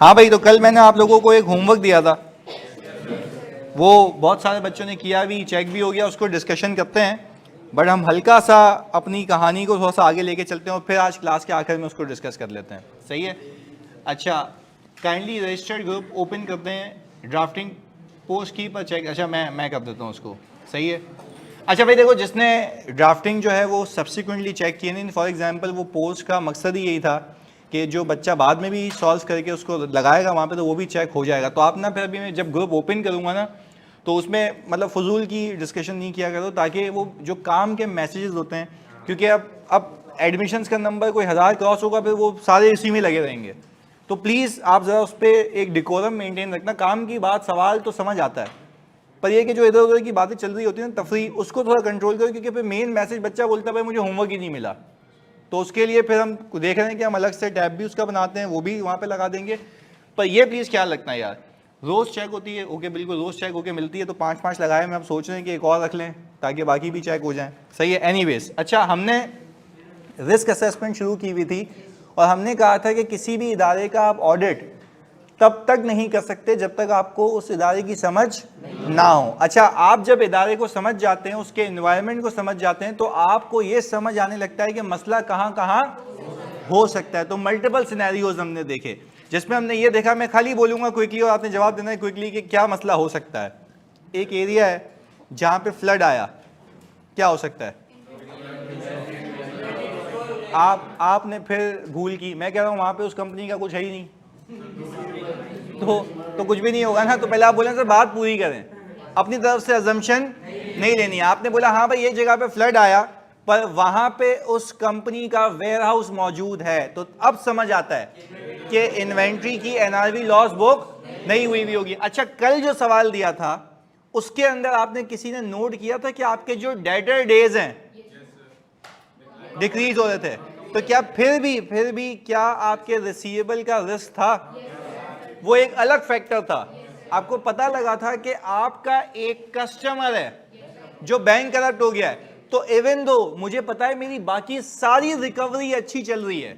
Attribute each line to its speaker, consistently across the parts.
Speaker 1: हाँ भाई, तो कल मैंने आप लोगों को एक होमवर्क दिया था, वो बहुत सारे बच्चों ने किया भी, चेक भी हो गया, उसको डिस्कशन करते हैं। बट हम हल्का सा अपनी कहानी को थोड़ा सा आगे लेके चलते हैं और फिर आज क्लास के आखिर में उसको डिस्कस कर लेते हैं। सही है? अच्छा, काइंडली रजिस्टर्ड ग्रुप ओपन करते हैं, ड्राफ्टिंग पोस्ट की पर चेक। अच्छा, मैं कर देता हूँ उसको। सही है? अच्छा भाई देखो, जिसने ड्राफ्टिंग जो है वो सब्सिक्वेंटली चेक किए नहीं, फॉर एग्जांपल वो पोस्ट का मकसद ही यही था कि जो बच्चा बाद में भी सॉल्व करके उसको लगाएगा वहाँ पे तो वो भी चेक हो जाएगा। तो आप ना फिर अभी मैं जब ग्रुप ओपन करूँगा ना तो उसमें मतलब फजूल की डिस्कशन नहीं किया करो, ताकि वो जो काम के मैसेजेस होते हैं, क्योंकि अब एडमिशन्स का नंबर कोई 1000 क्रॉस होगा फिर वो सारे इसी में लगे रहेंगे। तो प्लीज़ आप ज़रा उस पर एक डिकोरम मेंटेन रखना। काम की बात, सवाल तो समझ आता है, पर ये कि जो इधर उधर की बातें चल रही होती है ना, तफरी, उसको थोड़ा कंट्रोल करो, क्योंकि फिर मेन मैसेज बच्चा बोलता है भाई मुझे होमवर्क ही नहीं मिला। तो उसके लिए फिर हम देख रहे हैं कि हम अलग से टैब भी उसका बनाते हैं, वो भी वहाँ पे लगा देंगे। पर ये प्लीज़ ख्याल रखना है यार, रोज़ चेक होती है, ओके बिल्कुल, रोज़ चेक होके मिलती है, तो 5-5 लगाए में अब सोच रहे हैं कि एक और रख लें ताकि बाकी भी चेक हो जाएं। सही है? एनीवेज, अच्छा, हमने रिस्क असेसमेंट शुरू की हुई थी और हमने कहा था कि किसी भी इदारे का आप ऑडिट तब तक नहीं कर सकते जब तक आपको उस इदारे की समझ ना हो। अच्छा, आप जब इदारे को समझ जाते हैं, उसके एनवायरनमेंट को समझ जाते हैं, तो आपको ये समझ आने लगता है कि मसला कहाँ कहाँ हो सकता है। तो मल्टीपल सिनेरियोज हमने देखे, जिसमें हमने ये देखा, मैं खाली बोलूंगा क्विकली और आपने जवाब देना है क्विकली कि क्या मसला हो सकता है। एक एरिया है जहाँ पे फ्लड आया, क्या हो सकता है? आपने फिर भूल की, मैं कह रहा हूँ वहाँ पे उस कंपनी का कुछ है ही नहीं, तो कुछ भी नहीं होगा ना। तो पहले आप बोले सर बात पूरी करें, अपनी तरफ से अजम्पशन नहीं लेनी है। आपने बोला हाँ भाई ये जगह पे फ्लड आया, पर वहां पे उस कंपनी का वेयरहाउस मौजूद है, तो अब समझ आता है कि इन्वेंट्री की एनआरवी लॉस बुक नहीं हुई भी होगी। अच्छा, कल जो सवाल दिया था उसके अंदर आपने किसी ने नोट किया था कि आपके जो डेटर डेज हैं डिक्रीज हो रहे थे, तो क्या फिर भी क्या आपके रिसीवेबल का रिस्क था? वो एक अलग फैक्टर था। आपको पता लगा था कि आपका एक कस्टमर है जो बैंक करप्ट हो गया है, तो इवन दो मुझे पता है मेरी बाकी सारी रिकवरी अच्छी चल रही है,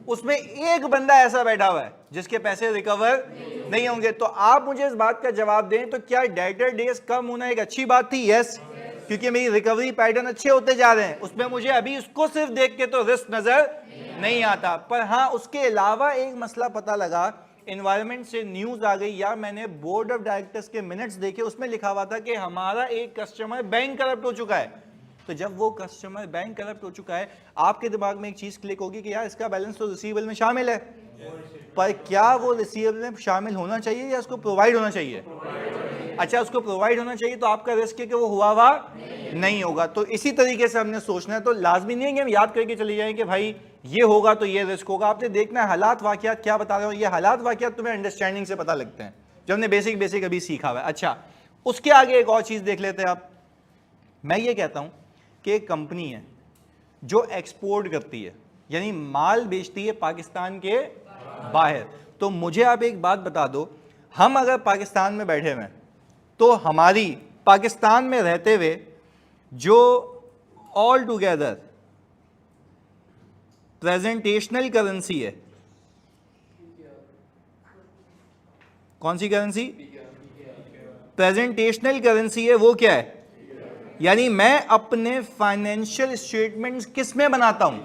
Speaker 1: उसमें एक बंदा ऐसा बैठा हुआ है जिसके पैसे रिकवर नहीं होंगे, तो आप मुझे इस बात का जवाब दें, तो क्या डेटर डेज कम होना एक अच्छी बात थी? यस, क्योंकि मेरी रिकवरी पैटर्न अच्छे होते जा रहे हैं, उसमें मुझे अभी उसको सिर्फ देख के तो रिस्क नजर नहीं आता। पर हाँ, उसके अलावा एक मसला पता लगा, एनवायरनमेंट से न्यूज आ गई या मैंने बोर्ड ऑफ डायरेक्टर्स के मिनट्स देखे, उसमें लिखा हुआ था कि हमारा एक कस्टमर बैंक करप्ट हो चुका है। तो जब वो कस्टमर बैंक करप्ट हो चुका है, आपके दिमाग में एक चीज क्लिक होगी कि यार इसका बैलेंस तो रिसीवेबल में शामिल है, पर क्या वो रिसीवेबल में शामिल होना चाहिए या उसको प्रोवाइड होना चाहिए? अच्छा, उसको प्रोवाइड होना चाहिए, तो आपका रिस्क है कि वो हुआ नहीं होगा। तो इसी तरीके से हमने सोचना है। तो लाजमी नहीं है कि हम याद करके चले जाएं कि भाई ये होगा तो ये रिस्क होगा। आपने देखना है हालात वाकयात क्या बता रहे हो, ये हालात वाकयात तुम्हें अंडरस्टैंडिंग से पता लगते हैं, जो हमने बेसिक अभी सीखा हुआ है। अच्छा, उसके आगे एक और चीज देख लेते हैं आप। मैं ये कहता हूं कि एक कंपनी है जो एक्सपोर्ट करती है, यानी माल बेचती है पाकिस्तान के बाहर, तो मुझे आप एक बात बता दो, हम अगर पाकिस्तान में बैठे हुए तो हमारी पाकिस्तान में रहते हुए जो ऑल टुगेदर प्रेजेंटेशनल करेंसी है, कौन सी करेंसी? प्रेजेंटेशनल करेंसी है, वो क्या है? यानी मैं अपने फाइनेंशियल स्टेटमेंट्स किस में बनाता हूं?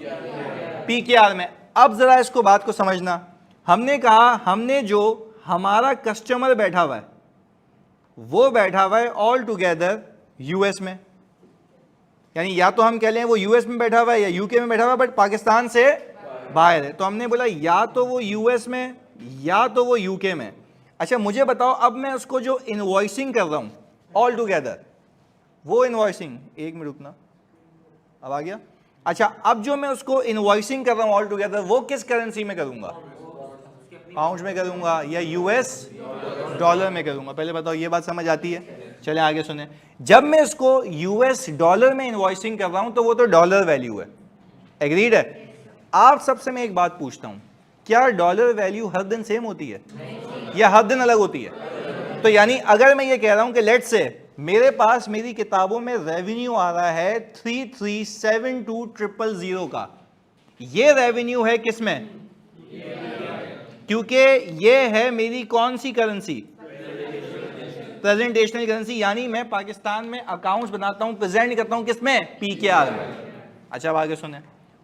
Speaker 1: पीकेआर में। अब जरा इसको बात को समझना, हमने कहा हमने जो हमारा कस्टमर बैठा हुआ है वो बैठा हुआ है ऑल टुगेदर यूएस में, यानी या तो हम कह लें वो यूएस में बैठा हुआ है या यूके में बैठा हुआ है, बट पाकिस्तान से बाहर है। तो हमने बोला या तो वो यूएस में या तो वो यूके में। अच्छा, मुझे बताओ, अब मैं उसको जो इनवॉइसिंग कर रहा हूं ऑल टुगेदर, वो इनवॉइसिंग, एक मिनट रुकना, अब आ गया। अच्छा, अब जो मैं उसको इनवॉइसिंग कर रहा हूं ऑल टुगेदर, वो किस करेंसी में करूंगा? पाउंड में करूंगा या यूएस डॉलर में करूंगा? पहले बताओ, ये बात समझ आती है? चलें आगे सुने। जब मैं इसको यूएस डॉलर में इनवॉइसिंग कर रहा हूं तो वो तो डॉलर वैल्यू है, एग्रीड है? आप सबसे मैं एक बात पूछता हूं, क्या डॉलर वैल्यू हर दिन सेम होती है या हर दिन अलग होती है? तो यानी अगर मैं ये कह रहा हूं कि लेट्स से मेरे पास मेरी किताबों में रेवेन्यू आ रहा है 3372,000 का, ये रेवेन्यू है किसमें? क्योंकि ये है मेरी कौन सी करेंसी, प्रेजेंटेशनल करेंसी, यानी मैं पाकिस्तान में अकाउंट्स बनाता हूं, प्रेजेंट करता हूं किसमें, पीकेआर में। अच्छा अब आगे सुने,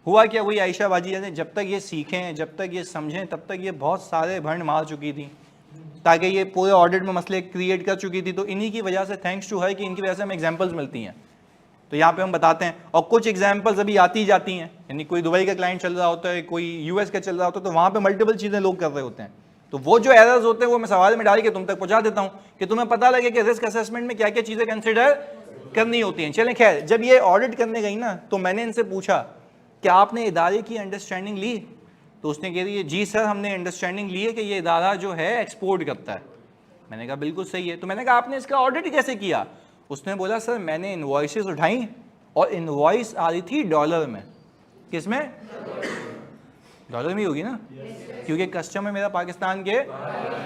Speaker 1: हुआ क्या, वही आयशा बाजी ने जब तक ये सीखें, जब तक ये समझें, तब तक ये बहुत सारे भंड मार चुकी थी, ताकि ये पूरे ऑडिट में मसले क्रिएट कर चुकी थी। तो इन्हीं की वजह से, थैंक्स टू हर, कि इनकी वजह से हमें एग्जांपल्स मिलती हैं। तो यहाँ पे हम बताते हैं, और कुछ एग्जांपल्स अभी आती जाती हैं, यानी कोई दुबई का क्लाइंट चल रहा होता है, कोई यूएस का चल रहा होता है, तो वहाँ पे मल्टीपल चीज़ें लोग कर रहे होते हैं। तो वो जो एरर्स होते हैं वो मैं सवाल में डाल के तुम तक पहुँचा देता हूँ कि तुम्हें पता लगे कि रिस्क असेसमेंट में क्या क्या चीज़ें कंसिडर करनी होती हैं। चलें खैर, जब ये ऑडिट करने गई ना, तो मैंने इनसे पूछा कि आपने इदारे की अंडरस्टैंडिंग ली? तो उसने कह दी जी सर, हमने अंडरस्टैंडिंग ली है कि ये इदारा जो है एक्सपोर्ट करता है। मैंने कहा बिल्कुल सही है। तो मैंने कहा आपने इसका ऑडिट कैसे किया? उसने बोला सर मैंने इनवॉइसेस उठाई और इनवॉइस आ रही थी डॉलर में। किस में? डॉलर में होगी ना, क्योंकि कस्टमर मेरा पाकिस्तान के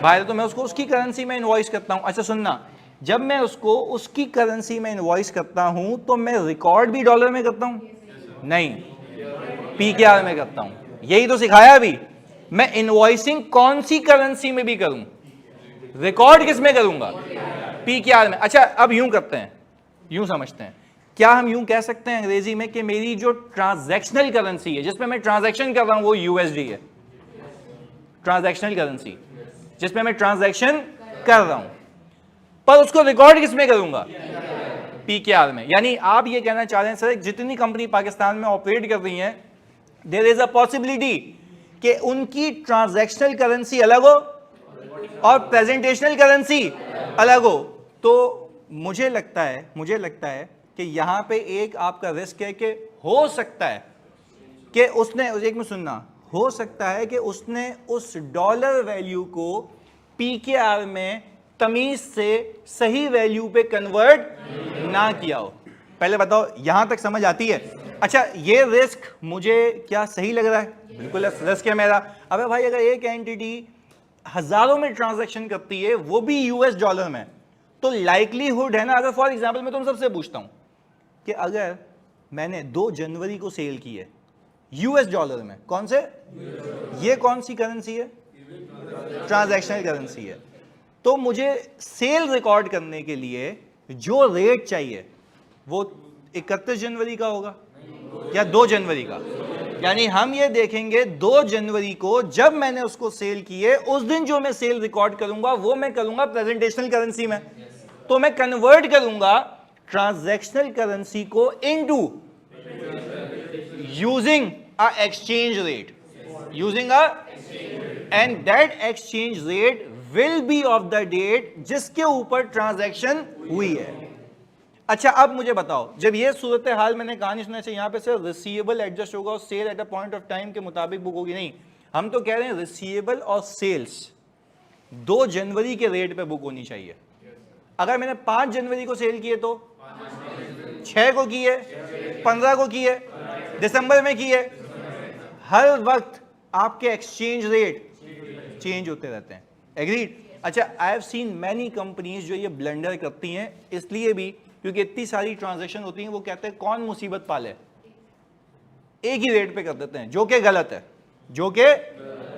Speaker 1: बाहर, तो मैं उसको उसकी करेंसी में इनवॉइस करता हूँ। अच्छा सुनना, जब मैं उसको उसकी करेंसी में इनवॉइस करता हूँ तो मैं रिकॉर्ड भी डॉलर में करता हूँ? नहीं, पीकेआर में करता हूँ। यही तो सिखाया अभी। मैं इनवॉइसिंग कौन सी करेंसी में भी करूँ, रिकॉर्ड किस में करूंगा? पीकेआर में। अच्छा अब यूं करते हैं, यूं समझते हैं, क्या हम यूं कह सकते हैं अंग्रेजी में कि मेरी जो ट्रांजैक्शनल करेंसी है, जिसमें मैं ट्रांजैक्शन कर रहा हूं, वो यूएसडी है? ट्रांजैक्शनल करेंसी जिसमें मैं ट्रांजैक्शन कर रहा हूं, पर उसको रिकॉर्ड किस में करूंगा? पीकेआर में। यानी आप ये कहना चाह रहे हैं सर, जितनी कंपनी पाकिस्तान में ऑपरेट कर रही हैं, देयर इज अ पॉसिबिलिटी कि उनकी ट्रांजैक्शनल करेंसी अलग हो और प्रेजेंटेशनल करेंसी अलग हो। तो मुझे लगता है कि यहां पे एक आपका रिस्क है कि हो सकता है कि उसने, एक में सुनना, हो सकता है कि उसने उस डॉलर वैल्यू को पीकेआर में तमीज से सही वैल्यू पे कन्वर्ट ना किया हो। पहले बताओ यहां तक समझ आती है? अच्छा ये रिस्क मुझे क्या सही लग रहा है? बिल्कुल रिस्क है मेरा। अबे भाई अगर एक एंटिटी हजारों में ट्रांजैक्शन करती है, वो भी यूएस डॉलर में, तो लाइकलीहुड है ना, अगर फॉर एग्जांपल मैं तुम सबसे पूछता हूं कि अगर मैंने 2 जनवरी को सेल की है यूएस डॉलर में, कौन से, ये कौन सी करेंसी है? ट्रांजैक्शनल करेंसी है। तो मुझे सेल रिकॉर्ड करने के लिए जो रेट चाहिए वो 31 जनवरी का होगा या 2 जनवरी का? यानी हम ये देखेंगे 2 जनवरी को जब मैंने उसको सेल किए, उस दिन जो मैं सेल रिकॉर्ड करूंगा वो मैं करूंगा प्रेजेंटेशनल करेंसी में। तो मैं कन्वर्ट करूंगा ट्रांजैक्शनल करेंसी को into using a exchange rate, and that exchange rate will be of the date जिसके ऊपर ट्रांजैक्शन हुई है। अच्छा अब मुझे बताओ, जब ये सूरत हाल मैंने कहानी सुना चाहिए, यहाँ पे सिर्फ रिसीवेबल एडजस्ट होगा और sale at a point of time के मुताबिक बुक होगी, नहीं, हम तो कह रहे हैं रिसीवेबल और सेल्स 2 जनवरी के रेट पे बुक होनी चाहिए। अगर मैंने 5 जनवरी को सेल किए तो 6 को किए, 15 को किए, दिसंबर में किए, हर वक्त आपके एक्सचेंज रेट चेंज होते रहते हैं। एग्रीड? अच्छा I have seen many companies जो ये ब्लंडर करती हैं, इसलिए भी क्योंकि इतनी सारी ट्रांजैक्शन होती हैं, वो कहते हैं कौन मुसीबत पाले, एक ही रेट पे कर देते हैं, जो कि गलत है, जो कि।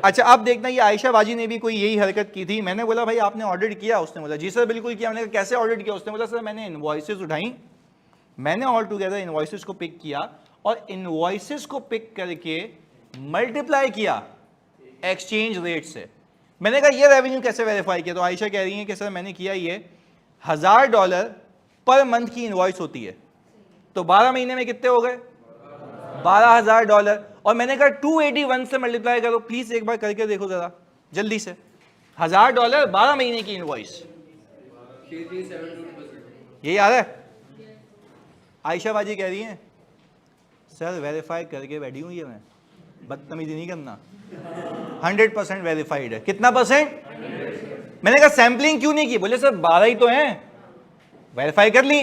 Speaker 1: अच्छा अब देखना, ये आयशा बाजी ने भी कोई यही हरकत की थी। मैंने बोला भाई आपने ऑडिट किया? उसने बोला जी सर बिल्कुल किया। मैंने कहा कैसे ऑडिट किया? उसने बोला सर मैंने इनवॉइसेस उठाई, मैंने ऑल टुगेदर इनवॉइसेस को पिक किया और इनवॉइसेस को पिक करके मल्टीप्लाई किया एक्सचेंज रेट से। मैंने कहा ये रेवेन्यू कैसे वेरीफाई किया? तो आयशा कह रही है कि सर मैंने किया ये $1000 पर मंथ की इनवॉइस होती है, तो 12 महीने में कितने हो गए? $12,000। और मैंने कहा 281 से मल्टीप्लाई करो, प्लीज एक बार करके देखो जरा जल्दी से। $1000 12 महीने की इनवॉइस, यही आ रहा है? आयशा बाजी कह रही है सर वेरीफाई करके बैठी हूं ये, मैं बदतमीजी नहीं करना, 100% वेरीफाइड है। कितना परसेंट? मैंने कहा सैंपलिंग क्यों नहीं की? बोले सर 12 ही तो हैं, वेरीफाई कर ली।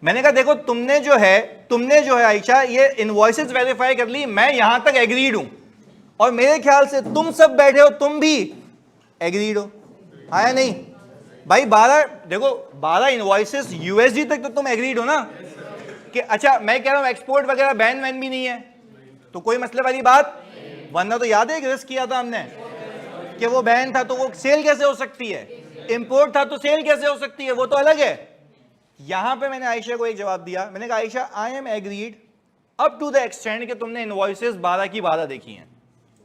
Speaker 1: मैंने कहा देखो तुमने जो है आयशा ये इनवॉइसेस वेरीफाई कर ली, मैं यहां तक एग्रीड हूं, और मेरे ख्याल से तुम सब बैठे हो तुम भी एग्रीड हो, आया नहीं भाई? 12 इनवॉइसेस यूएसडी तक तो तुम एग्रीड हो ना कि अच्छा मैं कह रहा हूं एक्सपोर्ट वगैरह बैन भी नहीं है, तो कोई मसले वाली बात, वरना तो याद है एक रिस्क किया था हमने, कि वो बैन था तो वो सेल कैसे हो सकती है, इंपोर्ट था तो सेल कैसे हो सकती है, वो तो अलग है। यहां पे मैंने आयशा को एक जवाब दिया, मैंने कहा Ayesha I am agreed up to the extent कि तुमने इनवॉइसेस 12 की 12 देखी हैं।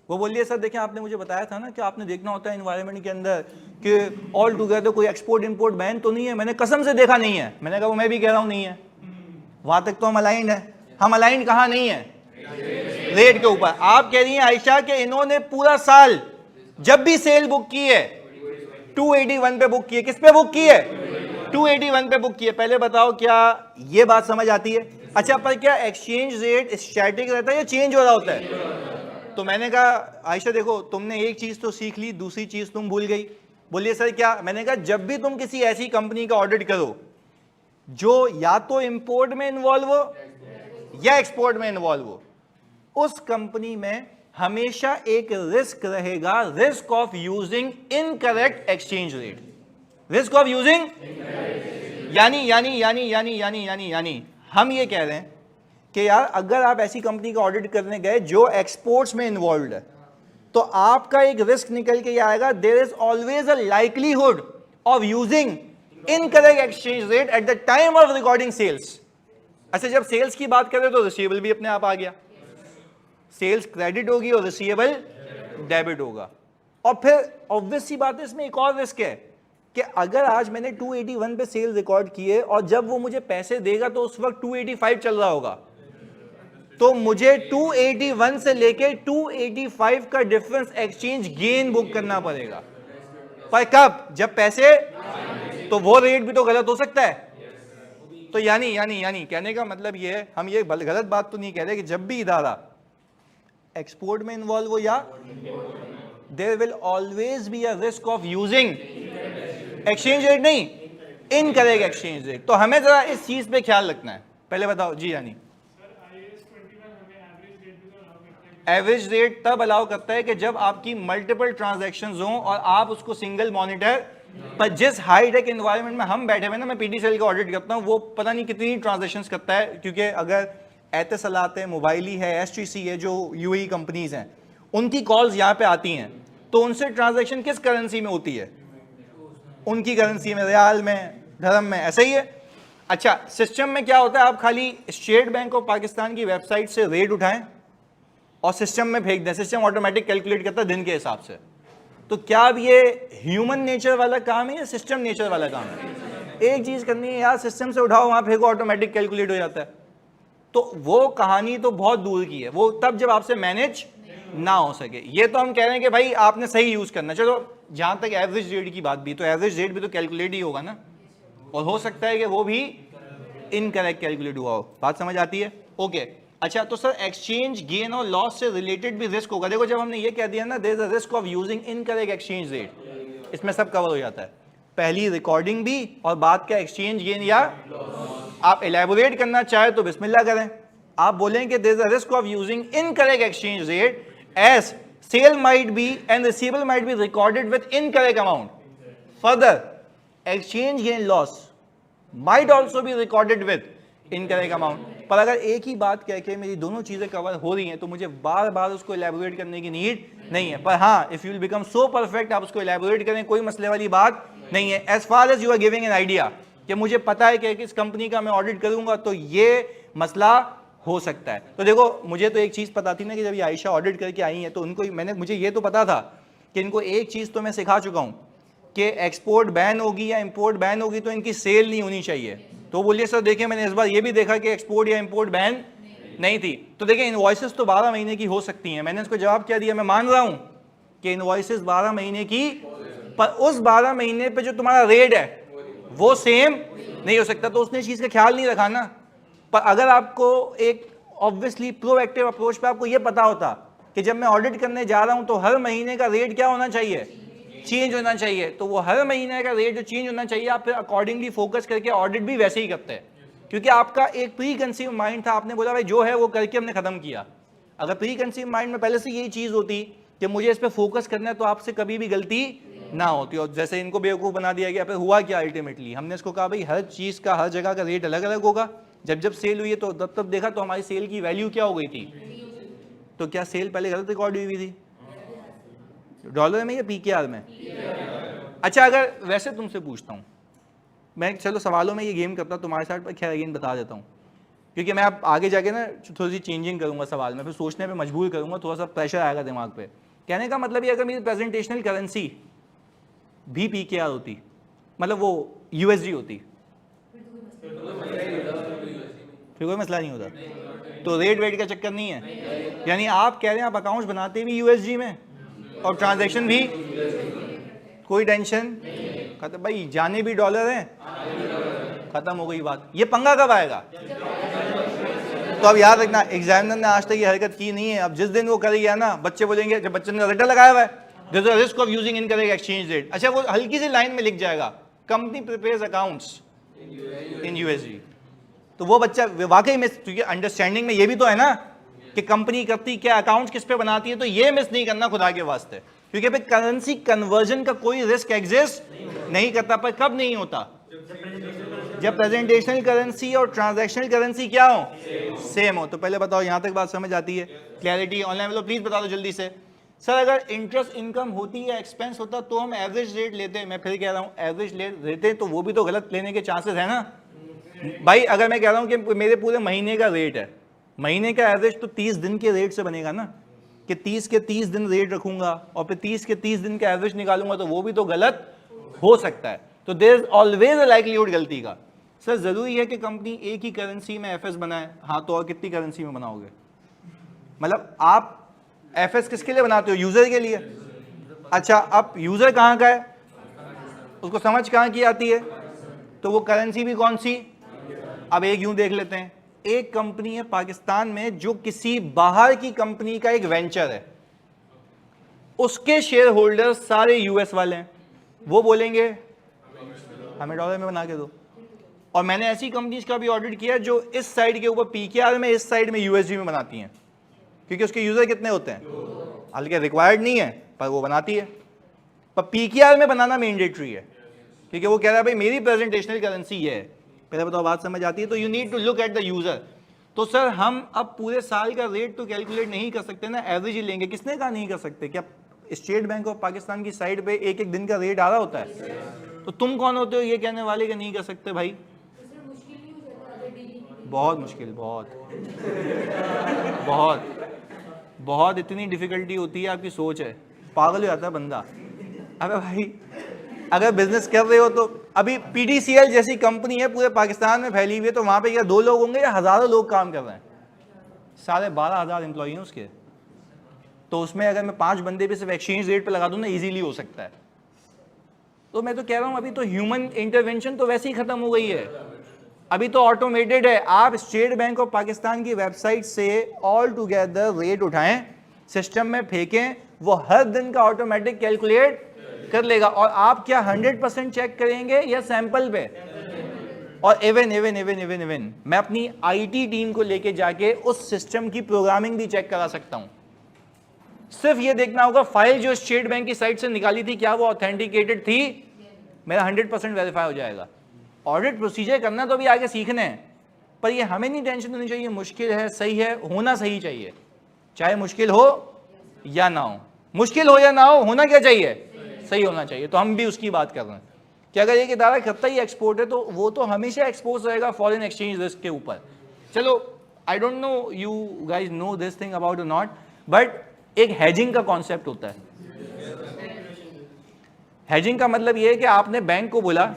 Speaker 1: वो बोलिए सर देखें आपने मुझे बताया था ना कि आपने देखना होता है एनवायरनमेंट के अंदर कि ऑल टुगेदर कोई एक्सपोर्ट इंपोर्ट बैन तो नहीं है। मैंने कसम से देखा नहीं है। मैंने कहा वो मैं भी कह रहा हूं नहीं है, वहां तक तो हम अलाइंड है। हम अलाइंड कहां नहीं है, रेट के ऊपर। आप कह रही हैं आयशा कि इन्होंने पूरा साल जब भी सेल बुक की है 281 पे बुक की है। किस पे बुक की है, 281 पे बुक की है। पहले बताओ क्या ये बात समझ आती है? अच्छा पर क्या एक्सचेंज रेट स्टैटिक रहता है या चेंज हो रहा होता है? तो मैंने कहा आयशा देखो तुमने एक चीज तो सीख ली, दूसरी चीज तुम भूल गई। बोलिए सर क्या? मैंने कहा जब भी तुम किसी ऐसी कंपनी का ऑडिट करो जो या तो इंपोर्ट में इन्वॉल्व हो या एक्सपोर्ट में इन्वॉल्व हो, उस कंपनी में हमेशा एक रिस्क रहेगा, risk of using incorrect exchange rate. Risk of using यानी हम ये कह रहे हैं कि यार अगर आप ऐसी कंपनी का ऑडिट करने गए जो एक्सपोर्ट्स में इन्वॉल्व है तो आपका एक रिस्क निकल के आएगा, there is always a likelihood of using incorrect exchange rate at the time of recording sales. अच्छा जब सेल्स की बात करें तो रिसीवेबल भी अपने आप आ गया, सेल्स क्रेडिट होगी और रिसीवेबल डेबिट होगा। और फिर ऑब्वियस सी बात है इसमें एक और रिस्क है कि अगर आज मैंने 281 पे सेल रिकॉर्ड किए और जब वो मुझे पैसे देगा तो उस वक्त 285 चल रहा होगा, तो मुझे 281 से लेके 285 का डिफरेंस एक्सचेंज गेन बुक करना पड़ेगा। पर कब? जब पैसे, तो वो रेट भी तो गलत हो सकता है। तो यानी कहने का मतलब ये है, हम ये गलत बात तो नहीं कह रहे कि जब भी इदारा एक्सपोर्ट में इन्वॉल्व हो या there will always be a risk of using exchange rate, नहीं इनकरेक्ट एक्सचेंज रेट। तो हमें जरा इस चीज पे ख्याल रखना है। पहले बताओ जी। यानी एवरेज रेट तब अलाउ करता है कि जब आपकी मल्टीपल ट्रांजैक्शंस हों और आप उसको सिंगल मॉनिटर पर, जिस हाई टेक एनवायरनमेंट में हम बैठे हुए ना, मैं पीटीसीएल का ऑडिट करता हूं, वो पता नहीं कितनी ट्रांजैक्शंस करता है, क्योंकि अगर एतिसलात है, मोबाइली है, एसटीसी है, जो यूएई कंपनीज हैं, उनकी कॉल्स यहाँ पे आती हैं, तो उनसे ट्रांजैक्शन किस करेंसी में होती है? उनकी करेंसी में, रियाल में, धर्म में, ऐसा ही है। अच्छा सिस्टम में क्या होता है, आप खाली स्टेट बैंक ऑफ पाकिस्तान की वेबसाइट से रेट उठाएं और सिस्टम में फेंक दें, सिस्टम ऑटोमेटिक कैलकुलेट करता है दिन के हिसाब से। तो क्या अब ये ह्यूमन नेचर वाला काम है या सिस्टम नेचर वाला काम है? एक चीज करनी है यार, सिस्टम से उठाओ वहां फेंको, ऑटोमेटिक कैलकुलेट हो जाता है। तो वो कहानी तो बहुत दूर की है, वो तब जब आपसे मैनेज ना हो सके। ये तो हम कह रहे हैं कि भाई आपने सही यूज करना। चलो जहां तक एवरेज रेट की बात भी, तो एवरेज रेट भी तो कैलकुलेट ही होगा ना, और हो सकता है कि वो भी इनकरेक्ट कैलकुलेट हुआ हो। बात समझ आती है? ओके अच्छा तो सर एक्सचेंज गेन और लॉस से रिलेटेड भी रिस्क होगा। देखो जब हमने ये कह दिया ना there is a risk of using incorrect exchange rate, इसमें सब कवर हो जाता है। पहली रिकॉर्डिंग भी और बाद का एक्सचेंज गेन, या आप एलैबोरेट करना चाहे तो बिस्मिल्लाह करें। आप बोलें कि there is a risk of using incorrect exchange rate as sale might be and receivable might be recorded with incorrect amount. Further exchange gain loss might also be recorded with incorrect amount. पर अगर एक ही बात कह के मेरी दोनों चीजें cover हो रही हैं तो मुझे बार बार उसको एलैबोरेट करने की नीड नहीं है। पर हाँ, if you will become so perfect, आप उसको एलैबोरेट करें, कोई मसले वाली बात नहीं है। As far as you are giving an idea कि मुझे पता है कि किस कंपनी का मैं ऑडिट करूंगा तो ये मसला हो सकता है। तो देखो मुझे तो एक चीज पता थी ना कि जब ये आयशा ऑडिट करके आई है तो उनको मुझे ये तो पता था कि इनको एक चीज तो मैं सिखा चुका हूं कि एक्सपोर्ट बैन होगी या इंपोर्ट बैन होगी तो इनकी सेल नहीं होनी चाहिए। तो बोलिए सर देखिए मैंने इस बार ये भी देखा कि एक्सपोर्ट या इंपोर्ट बैन नहीं थी। तो देखिए इनवॉइसेस तो 12 महीने की हो सकती हैं। मैंने इसको जवाब क्या दिया, मैं मान रहा हूं कि इनवॉइसेस 12 महीने की, पर उस 12 महीने पे जो तुम्हारा रेट है वो सेम नहीं हो सकता। तो उसने इस चीज का ख्याल नहीं रखा ना। पर अगर आपको एक ऑब्वियसली प्रोएक्टिव अप्रोच पे आपको ये पता होता कि जब मैं ऑडिट करने जा रहा हूं तो हर महीने का रेट क्या होना चाहिए, चेंज होना चाहिए, तो वो हर महीने का रेट जो चेंज होना चाहिए आप फिर अकॉर्डिंगली फोकस करके ऑडिट भी वैसे ही करते हैं। क्योंकि आपका एक प्री कंसीव माइंड था, आपने बोला भाई जो है वो करके हमने खत्म किया। अगर प्री कंसीव माइंड में पहले से यही चीज होती कि मुझे इस पर फोकस करना है तो आपसे कभी भी गलती ना होती। और जैसे इनको बेवकूफ बना दिया गया, फिर हुआ क्या अल्टीमेटली, हमने इसको कहा भाई हर चीज का हर जगह का रेट अलग अलग होगा। जब जब सेल हुई है तो तब देखा तो हमारी सेल की वैल्यू क्या हो गई थी। तो क्या सेल पहले गलत रिकॉर्ड हुई थी? डॉलर में या पीकेआर में? अच्छा अगर वैसे तुमसे पूछता हूँ मैं, चलो सवालों में ये गेम करता तुम्हारे साथ, पर खैर अगेन बता देता हूँ क्योंकि मैं अब आगे जाके ना थोड़ी सी चेंजिंग करूँगा सवाल में, फिर सोचने पे मजबूर करूँगा, थोड़ा सा प्रेशर आएगा दिमाग पे। कहने का मतलब ये अगर मेरी प्रेजेंटेशनल करेंसी भी पीकेआर होती, मतलब वो यूएसडी होती, फिर कोई मसला नहीं होता। तो रेट वेट का चक्कर नहीं है। यानी आप कह रहे हैं आप अकाउंट्स बनाते भी यूएसडी में और ट्रांजैक्शन भी, कोई टेंशन खत्म भाई, जाने भी डॉलर हैं, खत्म हो गई बात। ये पंगा कब आएगा? तो अब याद रखना एग्जामिनर ने आज तक ये हरकत की नहीं है, अब जिस दिन वो करेगा ना बच्चे बोलेंगे, जब बच्चे ने रट्टा लगाया हुआ है there's a risk of using incorrect exchange rate, अच्छा वो हल्की सी लाइन में लिख जाएगा company prepares accounts in USD, तो वो बच्चा वाकई में, क्योंकि अंडरस्टैंडिंग में ये भी तो है ना कि कंपनी करती क्या, अकाउंट्स किस पे बनाती है, तो ये मिस नहीं करना खुदा के वास्ते, क्योंकि भाई करेंसी कन्वर्जन का कोई रिस्क एग्जिस्ट नहीं करता। पर कब नहीं होता? जब प्रेजेंटेशनल करेंसी और ट्रांजैक्शनल करेंसी क्या हो, सेम हो। तो पहले बताओ यहां तक बात समझ आती है? क्लैरिटी ऑनलाइन वालों प्लीज बता दो जल्दी से। सर अगर इंटरेस्ट इनकम होती या एक्सपेंस होता तो हम एवरेज रेट लेते, मैं फिर कह रहा हूं एवरेज रेट लेते, तो वो भी तो गलत लेने के चांसेस है ना भाई। अगर मैं कह रहा हूं कि मेरे पूरे महीने का रेट है, महीने का एवरेज, तो 30 दिन के रेट से बनेगा ना, कि 30 के 30 दिन रेट रखूंगा और फिर 30 के 30 दिन का एवरेज निकालूंगा, तो वो भी तो गलत हो सकता है। तो there is always a likelihood गलती का। सर जरूरी है कि कंपनी एक ही करेंसी में एफएस बनाए? हाँ, तो और कितनी करेंसी में बनाओगे? मतलब आप एफएस किसके लिए बनाते हो? यूजर के लिए। अच्छा अब यूजर कहाँ का है, उसको समझ कहाँ की आती है, तो वो करेंसी भी कौन सी? अब एक यूं देख लेते हैं, एक कंपनी है पाकिस्तान में जो किसी बाहर की कंपनी का एक वेंचर है, उसके शेयर होल्डर सारे यूएस वाले हैं, वो बोलेंगे हमें डॉलर में बना के दो। और मैंने ऐसी कंपनीज का भी ऑडिट किया जो इस साइड के ऊपर पीकेआर में, इस साइड में यूएसडी में बनाती हैं, क्योंकि उसके यूजर कितने होते हैं, हालांकि रिक्वायर्ड नहीं है पर वो बनाती है। पर पीकेआर में बनाना मैंडेटरी है, क्योंकि वो कह रहा है भाई मेरी प्रेजेंटेशनल करेंसी ये है। पहले बताओ बात समझ आती है? तो you need to look at the user. तो सर हम अब पूरे साल का रेट तो कैलकुलेट नहीं कर सकते ना, एवरेज ही लेंगे। किसने कहा नहीं कर सकते? क्या स्टेट बैंक ऑफ पाकिस्तान की साइड पे एक एक दिन का रेट आ रहा होता है? तो तुम कौन होते हो ये कहने वाले कि नहीं कर सकते? भाई बहुत मुश्किल, बहुत बहुत बहुत इतनी डिफिकल्टी होती है, आपकी सोच है, पागल हो जाता है बंदा। अबे भाई अगर बिजनेस कर रहे हो तो, अभी पीडीसीएल जैसी कंपनी है पूरे पाकिस्तान में फैली हुई है, तो वहां पे क्या 2 लोग होंगे या हजारों लोग काम कर रहे हैं? 12,500 एम्प्लॉई हैं उसके। तो उसमें अगर मैं 5 बंदे भी सिर्फ एक्सचेंज रेट पे लगा दूं ना, इजीली हो सकता है। तो मैं तो कह रहा हूं अभी तो ह्यूमन इंटरवेंशन तो वैसे ही खत्म हो गई है, अभी तो ऑटोमेटेड है। आप स्टेट बैंक ऑफ पाकिस्तान की वेबसाइट से ऑल टुगेदर रेट उठाएं, सिस्टम में फेंकें, वो हर दिन का ऑटोमेटिक कैलकुलेट कर लेगा। और आप क्या 100% चेक करेंगे या सैंपल पे? और इवन मैं अपनी आईटी टीम को लेके जाके उस सिस्टम की प्रोग्रामिंग भी चेक करा सकता हूं। सिर्फ ये देखना होगा फाइल जो स्टेट बैंक की साइट से निकाली थी क्या वो ऑथेंटिकेटेड थी, मेरा 100% वेरीफाई हो जाएगा। ऑडिट प्रोसीजर करना तो भी आगे सीखने हैं, पर ये हमें नहीं टेंशन होनी चाहिए। मुश्किल है, सही है, होना सही चाहिए, चाहे मुश्किल हो या ना हो। मुश्किल हो या ना हो, होना क्या चाहिए? सही होना चाहिए। तो हम भी उसकी बात कर रहे हैं कि अगर एक इदारा करता ही एक्सपोर्ट है तो वो तो हमेशा एक्सपोज रहेगा फॉरेन एक्सचेंज रिस्क के ऊपर। चलो I don't know you guys know this thing about और नॉट, बट एक हेजिंग का कॉन्सेप्ट होता है। हेजिंग का मतलब ये है कि आपने बैंक को बोला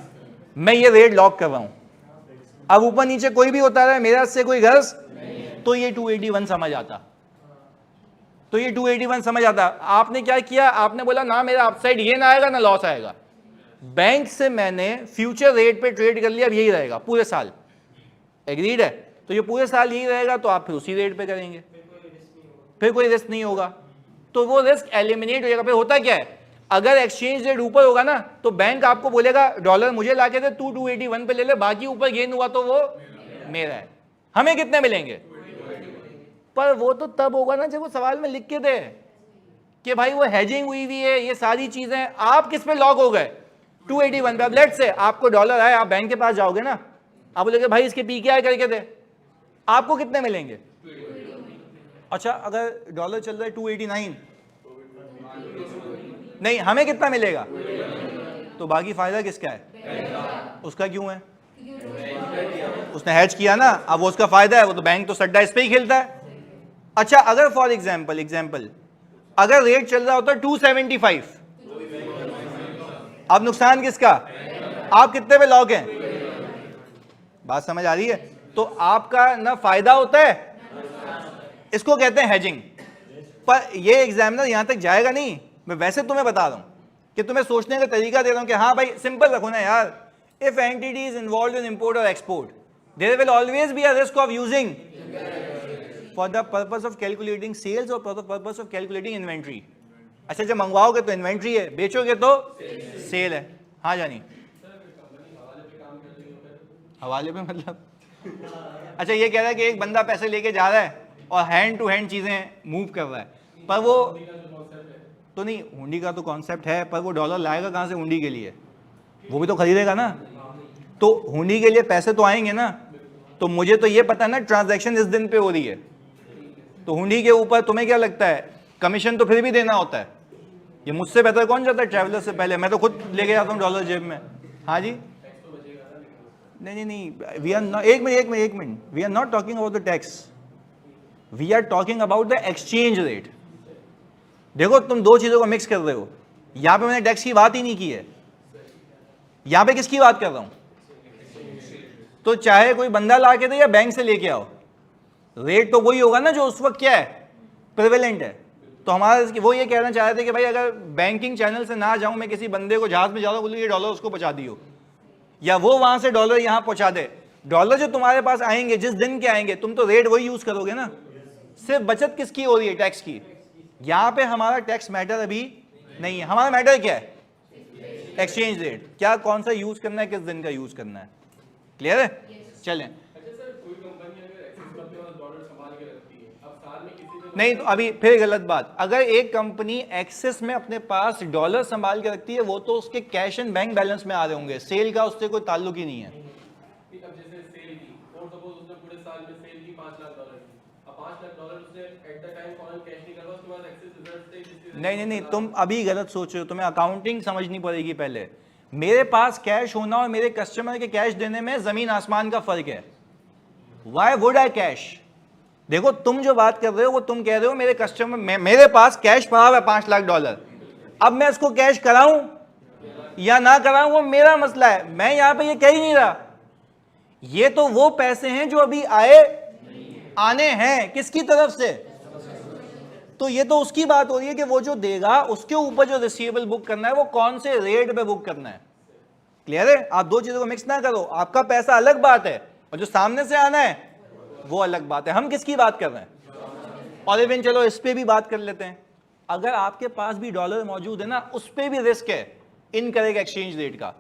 Speaker 1: मैं ये रेट लॉक कर रहा हूं, अब ऊपर नीचे कोई भी होता रहा, मेरा से कोई गर्ज, तो ये 281 समझ आता, तो ये 281 समझ आता। आपने क्या किया, आपने बोला ना मेरा अपसाइड ये ना आएगा ना लॉस आएगा, बैंक से मैंने फ्यूचर रेट पे ट्रेड कर लिया, अब यही रहेगा पूरे साल। एग्रीड है? तो ये पूरे साल यही रहेगा, तो आप फिर उसी रेट पे करेंगे, फिर कोई रिस्क नहीं होगा, तो वो रिस्क एलिमिनेट हो जाएगा। फिर होता क्या है, अगर एक्सचेंज रेट ऊपर होगा ना तो बैंक आपको बोलेगा डॉलर मुझे लाके दे, तू 281 पे ले ले, बाकी ऊपर गेन हुआ तो वो मेरा है। हमें कितने मिलेंगे? पर वो तो तब होगा ना जब वो सवाल में लिख के दे कि भाई वो हेजिंग हुई हुई है, ये सारी चीजें। आप किस पे लॉक हो गए? 281 पे। अब लेट्स से आपको डॉलर आए, आप बैंक के पास जाओगे ना, आप बोलोगे भाई इसके पीकेआर करके दे, आपको कितने मिलेंगे? अच्छा अगर डॉलर चल रहा है 289, नहीं, हमें कितना मिलेगा, तो बाकी फायदा किसका है, उसका क्यों है, उसने हेज किया ना, अब वो उसका फायदा है, वो तो बैंक तो सट्टा इस पे ही खेलता है। अच्छा, अगर फॉर एग्जाम्पल अगर रेट चल रहा होता 275, अब नुकसान किसका, आप कितने पे लॉक हैं, बात समझ आ रही है, तो आपका ना फायदा होता है, इसको कहते हैं हेजिंग। पर ये एग्जामिनर यहां तक जाएगा नहीं, मैं वैसे तुम्हें बता रहा हूं कि तुम्हें सोचने का तरीका दे रहा हूं कि हाँ भाई सिंपल रखो ना यार, if entity is involve in import और export there will always be a risk of using for the purpose of calculating sales और पर्पस ऑफ कैलकुलेटिंग इन्वेंट्री। अच्छा, जब मंगवाओगे तो इन्वेंट्री है, बेचोगे तो सेल है। हाँ जानी, हवाले पे मतलब अच्छा, ये कह रहा है कि एक बंदा पैसे लेके जा रहा है और हैंड टू हैंड चीजें मूव कर रहा है, पर वो तो नहीं, हुंडी का तो कॉन्सेप्ट है, पर वो डॉलर लाएगा कहां से हुंडी के लिए, वो भी तो खरीदेगा ना, तो हुंडी के लिए पैसे तो आएंगे ना, तो मुझे तो ये पता है ना ट्रांजैक्शन इस दिन पे हो रही है, तो हुंडी के ऊपर तुम्हें क्या लगता है कमीशन तो फिर भी देना होता है। ये मुझसे बेहतर कौन जाता है ट्रैवलर से पहले, मैं तो खुद लेके जाता हूँ डॉलर जेब में। हाँ जी, नहीं, वी आर नॉट, एक मिनट, we are not talking about the tax, we are talking about the exchange rate. देखो तुम दो चीजों को मिक्स कर रहे हो, यहां पे मैंने टैक्स की बात ही नहीं की है, यहां पे किसकी बात कर रहा हूं, तो चाहे कोई बंदा ला के दे या बैंक से लेके आओ, रेट तो वही होगा ना जो उस वक्त क्या है प्रिवेलेंट है। तो हमारा वो ये कहना चाह रहे थे कि भाई अगर बैंकिंग चैनल से ना जाऊं, मैं किसी बंदे को जहाज में जा रहा हूं, बोलूं ये डॉलर उसको पहुंचा दियो, या वो वहां से डॉलर यहां पहुंचा दे, डॉलर जो तुम्हारे पास आएंगे जिस दिन के आएंगे तुम तो रेट वही यूज करोगे ना, सिर्फ बचत किसकी हो रही है, टैक्स की। यहां पे हमारा टैक्स मैटर अभी नहीं है, हमारा मैटर क्या है, एक्सचेंज रेट, क्या कौन सा यूज करना है, किस दिन का यूज करना है, क्लियर है। चलें, नहीं तो अभी फिर गलत बात, अगर एक कंपनी एक्सेस में अपने पास डॉलर संभाल के रखती है, वो तो उसके कैश एंड बैंक बैलेंस में आ रहे होंगे, सेल का उससे कोई ताल्लुक ही नहीं है। नहीं, तुम अभी गलत सोच रहे हो, तुम्हें अकाउंटिंग समझनी पड़ेगी पहले। मेरे पास कैश होना और मेरे कस्टमर के कैश देने में जमीन आसमान का फर्क है। व्हाई वुड आई कैश, देखो तुम जो बात कर रहे हो वो तुम कह रहे हो मेरे कस्टमर, मेरे पास कैश पड़ा हुआ है $5 लाख, अब मैं इसको कैश कराऊं या ना कराऊं वो मेरा मसला है, मैं यहां पे ये कह ही नहीं रहा। ये तो वो पैसे हैं जो अभी आने हैं, किसकी तरफ से, तो ये तो उसकी बात हो रही है कि वो जो देगा उसके ऊपर जो रिसीवेबल बुक करना है वो कौन से रेट पे बुक करना है, क्लियर है। आप दो चीजों को मिक्स ना करो, आपका पैसा अलग बात है और जो सामने से आना है वो अलग बात है। हम किसकी बात कर रहे हैं, और इवन चलो इस पे भी बात कर लेते हैं, अगर आपके पास भी डॉलर मौजूद है ना, उस पे भी रिस्क है इनकरेक्ट एक्सचेंज रेट का,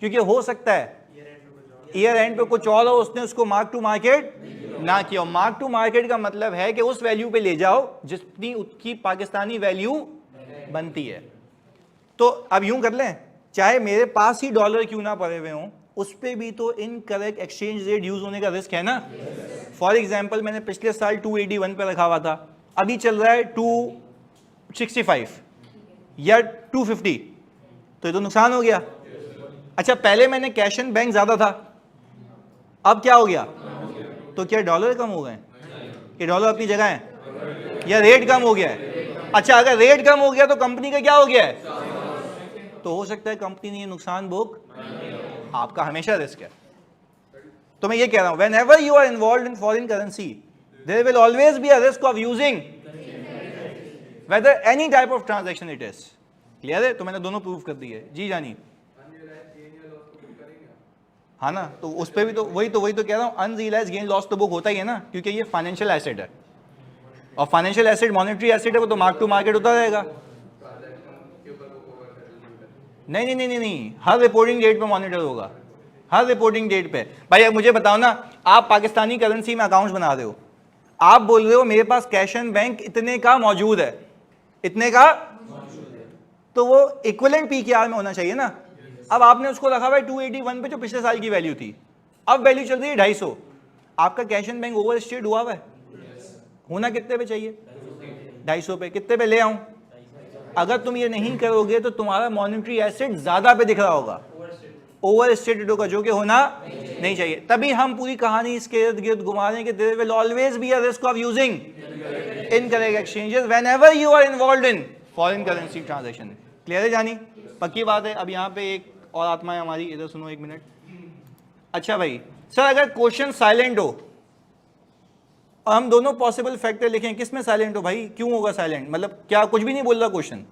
Speaker 1: क्योंकि हो सकता है ईयर एंड पे कुछ और हो, उसने उसको मार्क टू मार्केट ना किया। मार्क टू मार्केट का मतलब है कि उस वैल्यू पे ले जाओ जितनी उसकी पाकिस्तानी वैल्यू बनती है। तो अब यूं कर लें, चाहे मेरे पास ही डॉलर क्यों ना पड़े हुए हों, उस पे भी तो इनकरेक्ट एक्सचेंज रेट यूज होने का रिस्क है ना। फॉर एग्जांपल मैंने पिछले साल 281 पे रखा हुआ था, अभी चल रहा है 265 या 250, तो ये तो नुकसान हो गया। अच्छा, पहले मैंने कैश एंड बैंक ज्यादा था, अब क्या हो गया, तो क्या डॉलर कम हो गए, ये डॉलर अपनी जगह है, या रेट कम हो गया है। अच्छा, अगर रेट कम हो गया तो कंपनी का क्या हो गया है, तो हो सकता है कंपनी ने नुकसान बुक, आपका हमेशा रिस्क है। तो मैं ये कह रहा हूं, whenever you are involved in foreign currency, there will always be a risk of using whether any type of transaction it is, clear है। तो मैंने दोनों प्रूव कर दिए। जी जानी, हाँ ना, तो उस पर भी तो वही तो कह रहा हूँ, अनरियलाइज गेन लॉस तो बुक होता ही है ना, क्योंकि ये फाइनेंशियल एसेट है और फाइनेंशियल एसेट मॉनेटरी एसेट है, वो तो मार्क टू मार्केट होता रहेगा। नहीं, हर रिपोर्टिंग डेट पे मॉनिटर होगा, हर रिपोर्टिंग डेट पे। भाई अब मुझे बताओ ना, आप पाकिस्तानी करेंसी में अकाउंट बना रहे हो, आप बोल रहे हो मेरे पास कैश एंड बैंक इतने का मौजूद है, इतने का, तो वो इक्विवेलेंट पीकेआर में होना चाहिए ना। अब आपने उसको रखा हुआ है 281 पे जो पिछले साल की वैल्यू थी, अब वैल्यू चल रही है 250, आपका cash and bank over state हुआ है, होना कितने पे चाहिए, 250 पे। कितने पे ले आऊं, अगर तुम ये नहीं करोगे तो तुम्हारा मॉनेटरी एसेट ज्यादा पे दिख रहा होगा, ओवर स्टेटेड होगा, जो कि होना नहीं चाहिए। तभी हम पूरी कहानी इसके इर्द गिर्द घुमा रहे हैं कि there will always be a risk of using incorrect exchanges whenever you are involved in foreign currency transaction. Clear है जानी? पक्की बात है। अब यहाँ पे एक और आत्मा है हमारी, इधर सुनो एक मिनट। अच्छा भाई सर, अगर क्वेश्चन साइलेंट हो और हम दोनों पॉसिबल फैक्टर लिखें, किस में साइलेंट हो भाई? क्यों होगा साइलेंट? मतलब क्या कुछ भी नहीं बोल रहा क्वेश्चन?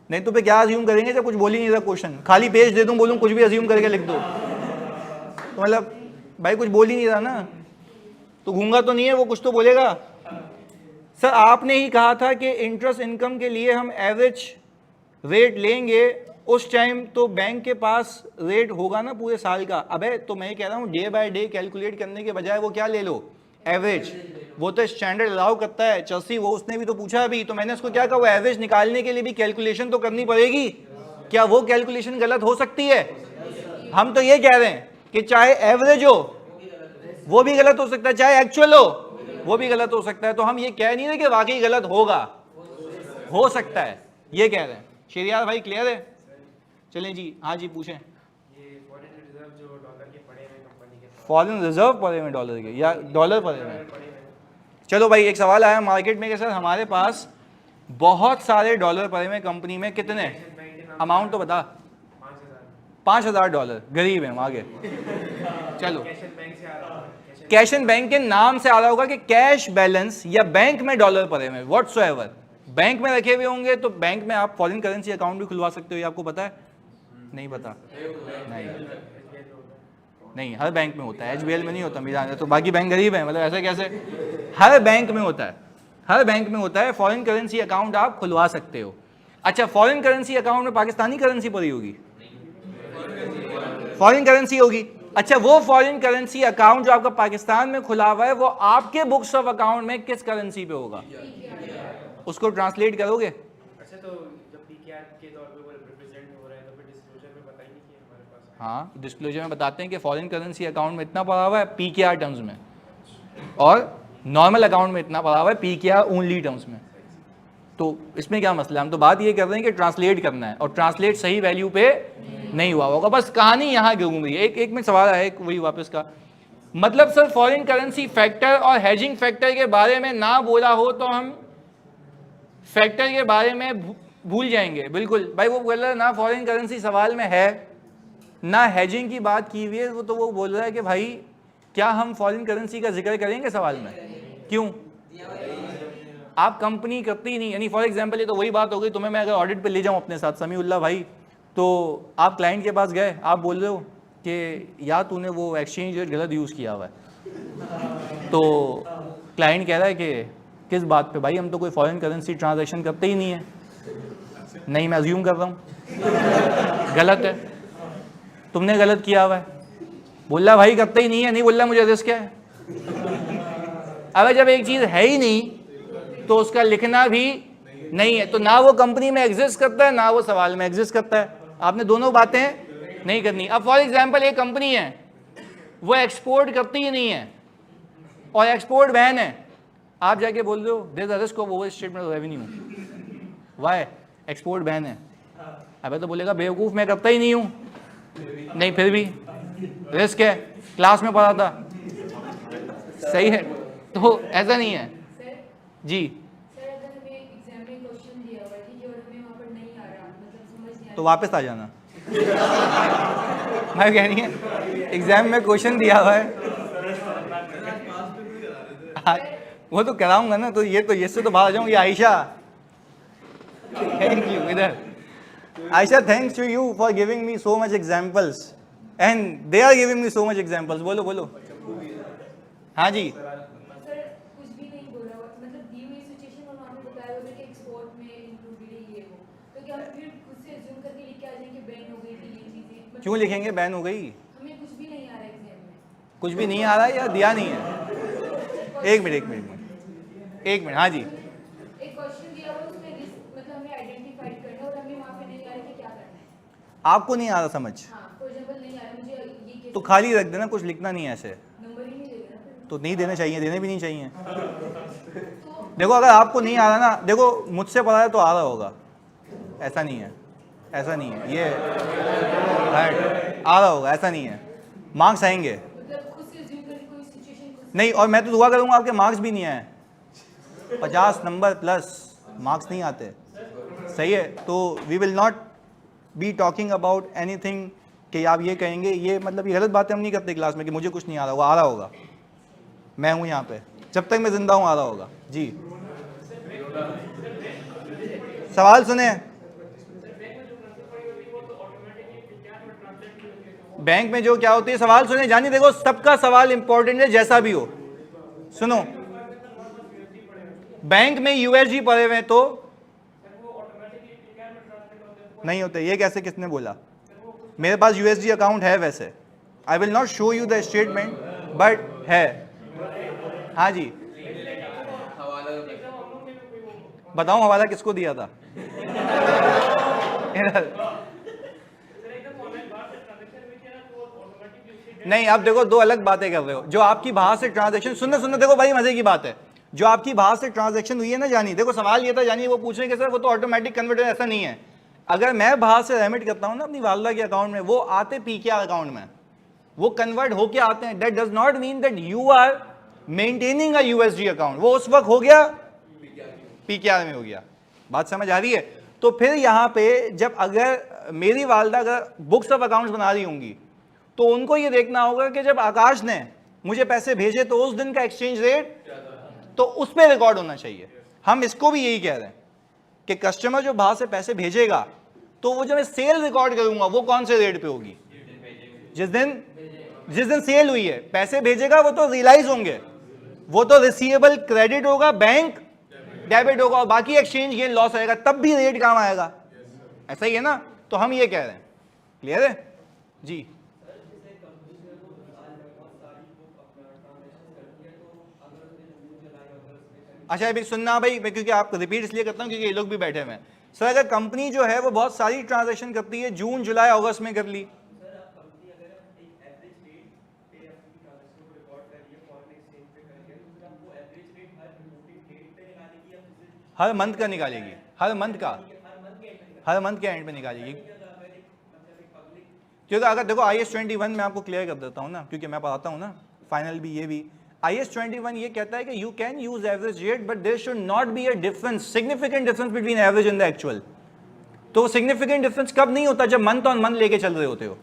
Speaker 1: नहीं तो पे क्या अज्यूम करेंगे जब कुछ बोल ही नहीं रहा क्वेश्चन? खाली पेज दे दूं, बोलूं कुछ भी अज्यूम करके लिख दो, तो मतलब भाई कुछ बोल ही नहीं रहा ना, तो गूंगा तो नहीं है वो, कुछ तो बोलेगा। सर आपने ही कहा था कि इंटरेस्ट इनकम के लिए हम एवरेज रेट लेंगे, उस टाइम तो बैंक के पास रेट होगा ना पूरे साल का। अबे तो मैं कह रहा हूँ डे बाय डे कैलकुलेट करने के बजाय वो क्या ले लो, एवरेज। वो तो स्टैंडर्ड अलाउ करता है चर्सी, वो उसने भी तो पूछा अभी, तो मैंने उसको क्या कहा, वो एवरेज निकालने के लिए भी कैलकुलेशन तो करनी पड़ेगी। क्या वो कैलकुलेशन गलत हो सकती है? हम तो ये कह रहे हैं कि चाहे एवरेज हो वो भी गलत हो सकता है, चाहे एक्चुअल हो वो भी गलत हो सकता है। तो हम ये कह नहीं रहे कि वाकई गलत होगा, हो सकता है, ये कह रहे हैं। शेरियार भाई क्लियर है? चलें जी, हाँ जी पूछें। फॉरेन रिजर्व पड़े हुए डॉलर के या डॉलर पड़े हुए? चलो भाई एक सवाल आया मार्केट में कि सर हमारे पास बहुत सारे डॉलर पड़े हुए कंपनी में, कितने? अमाउंट तो बता। $5,000। गरीब है हम, आगे चलो। कैश एंड बैंक के नाम से आ रहा होगा कि कैश बैलेंस या बैंक में डॉलर पड़े हुए व्हाटसोएवर, बैंक में रखे हुए होंगे। तो बैंक में आप फॉरेन करेंसी अकाउंट भी खुलवा सकते हो, ये आपको पता है? नहीं पता? नहीं हर बैंक में होता है, एचबीएल में नहीं होता मेरा, तो बाकी बैंक गरीब है, मतलब ऐसे कैसे? हर बैंक में होता है, हर बैंक में होता है। फॉरेन करेंसी अकाउंट आप खुलवा सकते हो। अच्छा फॉरेन करेंसी अकाउंट में पाकिस्तानी करेंसी पड़ी होगी? फॉरेन करेंसी होगी। अच्छा वो फॉरेन करेंसी अकाउंट जो आपका पाकिस्तान में खुला हुआ है, वो आपके बुक्स ऑफ अकाउंट में किस करेंसी पे होगा? उसको ट्रांसलेट करोगे?
Speaker 2: अच्छा तो जब पीकेआर के तौर पे वो रिप्रेजेंट हो रहा है तो फिर डिस्क्लोजर में बताई नहीं कि हमारे पास?
Speaker 1: हाँ डिस्क्लोजर में बताते हैं कि फॉरेन करेंसी अकाउंट में इतना पड़ा हुआ है पीकेआर टर्म्स में, और नॉर्मल अकाउंट में इतना पड़ा हुआ है पीकेआर ओनली टर्म्स में। तो इसमें क्या मसला है? हम तो बात ये कर रहे हैं कि ट्रांसलेट करना है, और ट्रांसलेट सही वैल्यू पे नहीं हुआ होगा, बस कहानी यहाँ घूम रही है। एक में सवाल आया वही वापस का, मतलब सर फॉरेन करेंसी फैक्टर और हेजिंग फैक्टर के बारे में ना बोला हो तो हम फैक्टर के बारे में भूल जाएंगे। बिल्कुल भाई, वो बोल रहा है ना फॉरेन करेंसी सवाल में है ना हेजिंग की बात की हुई है, वो तो वो बोल रहा है कि भाई क्या हम फॉरेन करेंसी का जिक्र करेंगे सवाल में? क्यों? आप कंपनी करती ही नहीं, यानी फॉर एग्जांपल ये तो वही बात हो गई, तुम्हें मैं अगर ऑडिट पे ले जाऊं अपने साथ समीउल्लाह भाई, तो आप क्लाइंट के पास गए, आप बोल रहे हो कि या तूने वो एक्सचेंज रेट गलत यूज़ किया हुआ है, तो क्लाइंट कह रहा है कि किस बात पे? भाई हम तो कोई फॉरेन करेंसी ट्रांजैक्शन करते ही नहीं है। नहीं मैं अज्यूम कर रहा हूँ, गलत है, तुमने गलत किया हुआ है। बोला भाई करते ही नहीं है, नहीं बोला मुझे रिस्क है। अगर जब एक चीज़ है ही नहीं तो उसका लिखना भी नहीं है, तो ना वो कंपनी में एग्जिस्ट करता है ना वो सवाल में एग्जिस्ट करता है। आपने दोनों बातें नहीं करनी। अब फॉर एग्जांपल एक कंपनी है वो एक्सपोर्ट करती ही नहीं है और एक्सपोर्ट बैन है, आप जाके बोल रहे हो there is a risk of overstatement of revenue, why? Export ban है। अबे तो बोलेगा बेवकूफ़ मैं करता ही नहीं हूँ। नहीं फिर भी रिस्क है, क्लास में पढ़ा था, सही है। तो ऐसा नहीं है जी। तो वापस आ जाना। मैं कह रही है एग्जाम में क्वेश्चन दिया हुआ है, वो तो कराऊंगा ना, तो ये तो इससे तो बाहर आ जाऊंगी। आयशा थैंक यू, इधर Ayesha thanks to you for giving me so much examples and they are giving me so much examples. बोलो बोलो। हाँ जी क्यों लिखेंगे बैन हो गई?
Speaker 3: हमें कुछ भी नहीं आ रहा है एग्जाम में।
Speaker 1: कुछ भी नहीं आ रहा है या दिया नहीं है? एक मिनट हाँ जी।
Speaker 3: एक क्वेश्चन दिया हुआ उसमें रिस्क मतलब हमें आइडेंटिफाई करना और हमें वहाँ पे नहीं आ रहा कि क्या करना है।
Speaker 1: आपको नहीं आ रहा समझ?
Speaker 3: हाँ, फॉर एग्जांपल नहीं आ रहा मुझे ये केस,
Speaker 1: तो खाली रख देना, कुछ लिखना नहीं है ऐसे।
Speaker 3: नंबर ही नहीं देगा ना फिर।
Speaker 1: तो नहीं देना चाहिए, देने भी नहीं चाहिए। देखो अगर आपको नहीं आ रहा ना, देखो मुझसे पढ़ा है तो आ रहा होगा, ऐसा नहीं है, ऐसा नहीं है, ये राइट आ रहा होगा, ऐसा नहीं है, मार्क्स आएंगे
Speaker 3: मतलब खुद से assume करके कोई situation खुद से-
Speaker 1: नहीं, और मैं तो दुआ करूंगा आपके मार्क्स भी नहीं आए, 50 नंबर प्लस मार्क्स नहीं आते, सही है। तो we will not be talking about anything कि आप ये कहेंगे, ये मतलब ये गलत बातें हम नहीं करते क्लास में कि मुझे कुछ नहीं आ रहा होगा, आ रहा होगा, मैं हूँ यहाँ पे, जब तक मैं जिंदा हूँ आ रहा होगा जी। सवाल सुने, बैंक में जो क्या होती है, सवाल सुने जानिए, देखो सबका सवाल इंपॉर्टेंट है जैसा भी हो, सुनो बैंक में यूएसडी पड़े हुए हैं तो नहीं होते, ये कैसे, किसने बोला, मेरे पास यूएसडी अकाउंट है वैसे, I will not show you the statement but है, हाँ जी बताऊं हवाला किसको दिया था नहीं, आप देखो दो अलग बातें कर रहे हो, जो आपकी बाहर से ट्रांजैक्शन, सुनना देखो भाई मजे की बात है, जो आपकी बाहर से ट्रांजैक्शन हुई है ना जानी, देखो सवाल ये था जानी, वो पूछ रहे कि सर वो तो ऑटोमेटिक कन्वर्टर, ऐसा नहीं है, अगर मैं बाहर से रेमिट करता हूं ना अपनी वालदा के अकाउंट में, वो आते पीकेआर अकाउंट में, वो कन्वर्ट होके आते हैं, that does not mean that you are maintaining a USD account, वो उस वक्त हो गया पीकेआर में हो गया, बात समझ आ रही है। तो फिर यहां पे जब अगर मेरी वालदा अगर बुक्स ऑफ अकाउंट्स बना रही होंगी तो उनको ये देखना होगा कि जब आकाश ने मुझे पैसे भेजे तो उस दिन का एक्सचेंज रेट तो उस पर रिकॉर्ड होना चाहिए। हम इसको भी यही कह रहे हैं कि कस्टमर जो बाहर से पैसे भेजेगा तो वो जब मैं सेल रिकॉर्ड करूंगा वो कौन से रेट पे होगी, जिस दिन सेल हुई है, पैसे भेजेगा वो तो रियलाइज होंगे, वो तो रिसीवेबल क्रेडिट होगा, बैंक डेबिट होगा, और बाकी एक्सचेंज गेन लॉस आएगा, तब भी रेट काम आएगा, ऐसा ही है ना। तो हम ये कह रहे हैं, क्लियर है जी। अच्छा अभी सुनना भाई, मैं क्योंकि आप रिपीट इसलिए करता हूँ क्योंकि ये लोग भी बैठे हुए हैं। सर अगर कंपनी जो है वो बहुत सारी ट्रांजैक्शन करती है, जून जुलाई अगस्त में कर ली, हर मंथ का निकालेगी, हर मंथ के एंड पे निकालेगी, क्योंकि अगर देखो IAS 21 मैं आपको क्लियर कर देता हूँ ना, क्योंकि मैं पढ़ाता हूँ ना, फाइनल भी ये भी IAS 21 ये कहता है कि you can use average rate but there should not be a difference, significant difference between average and the actual. तो सिग्निफिकेंट डिफरेंस कब नहीं होता, जब मंथ ऑन मंथ लेके चल रहे होते हो।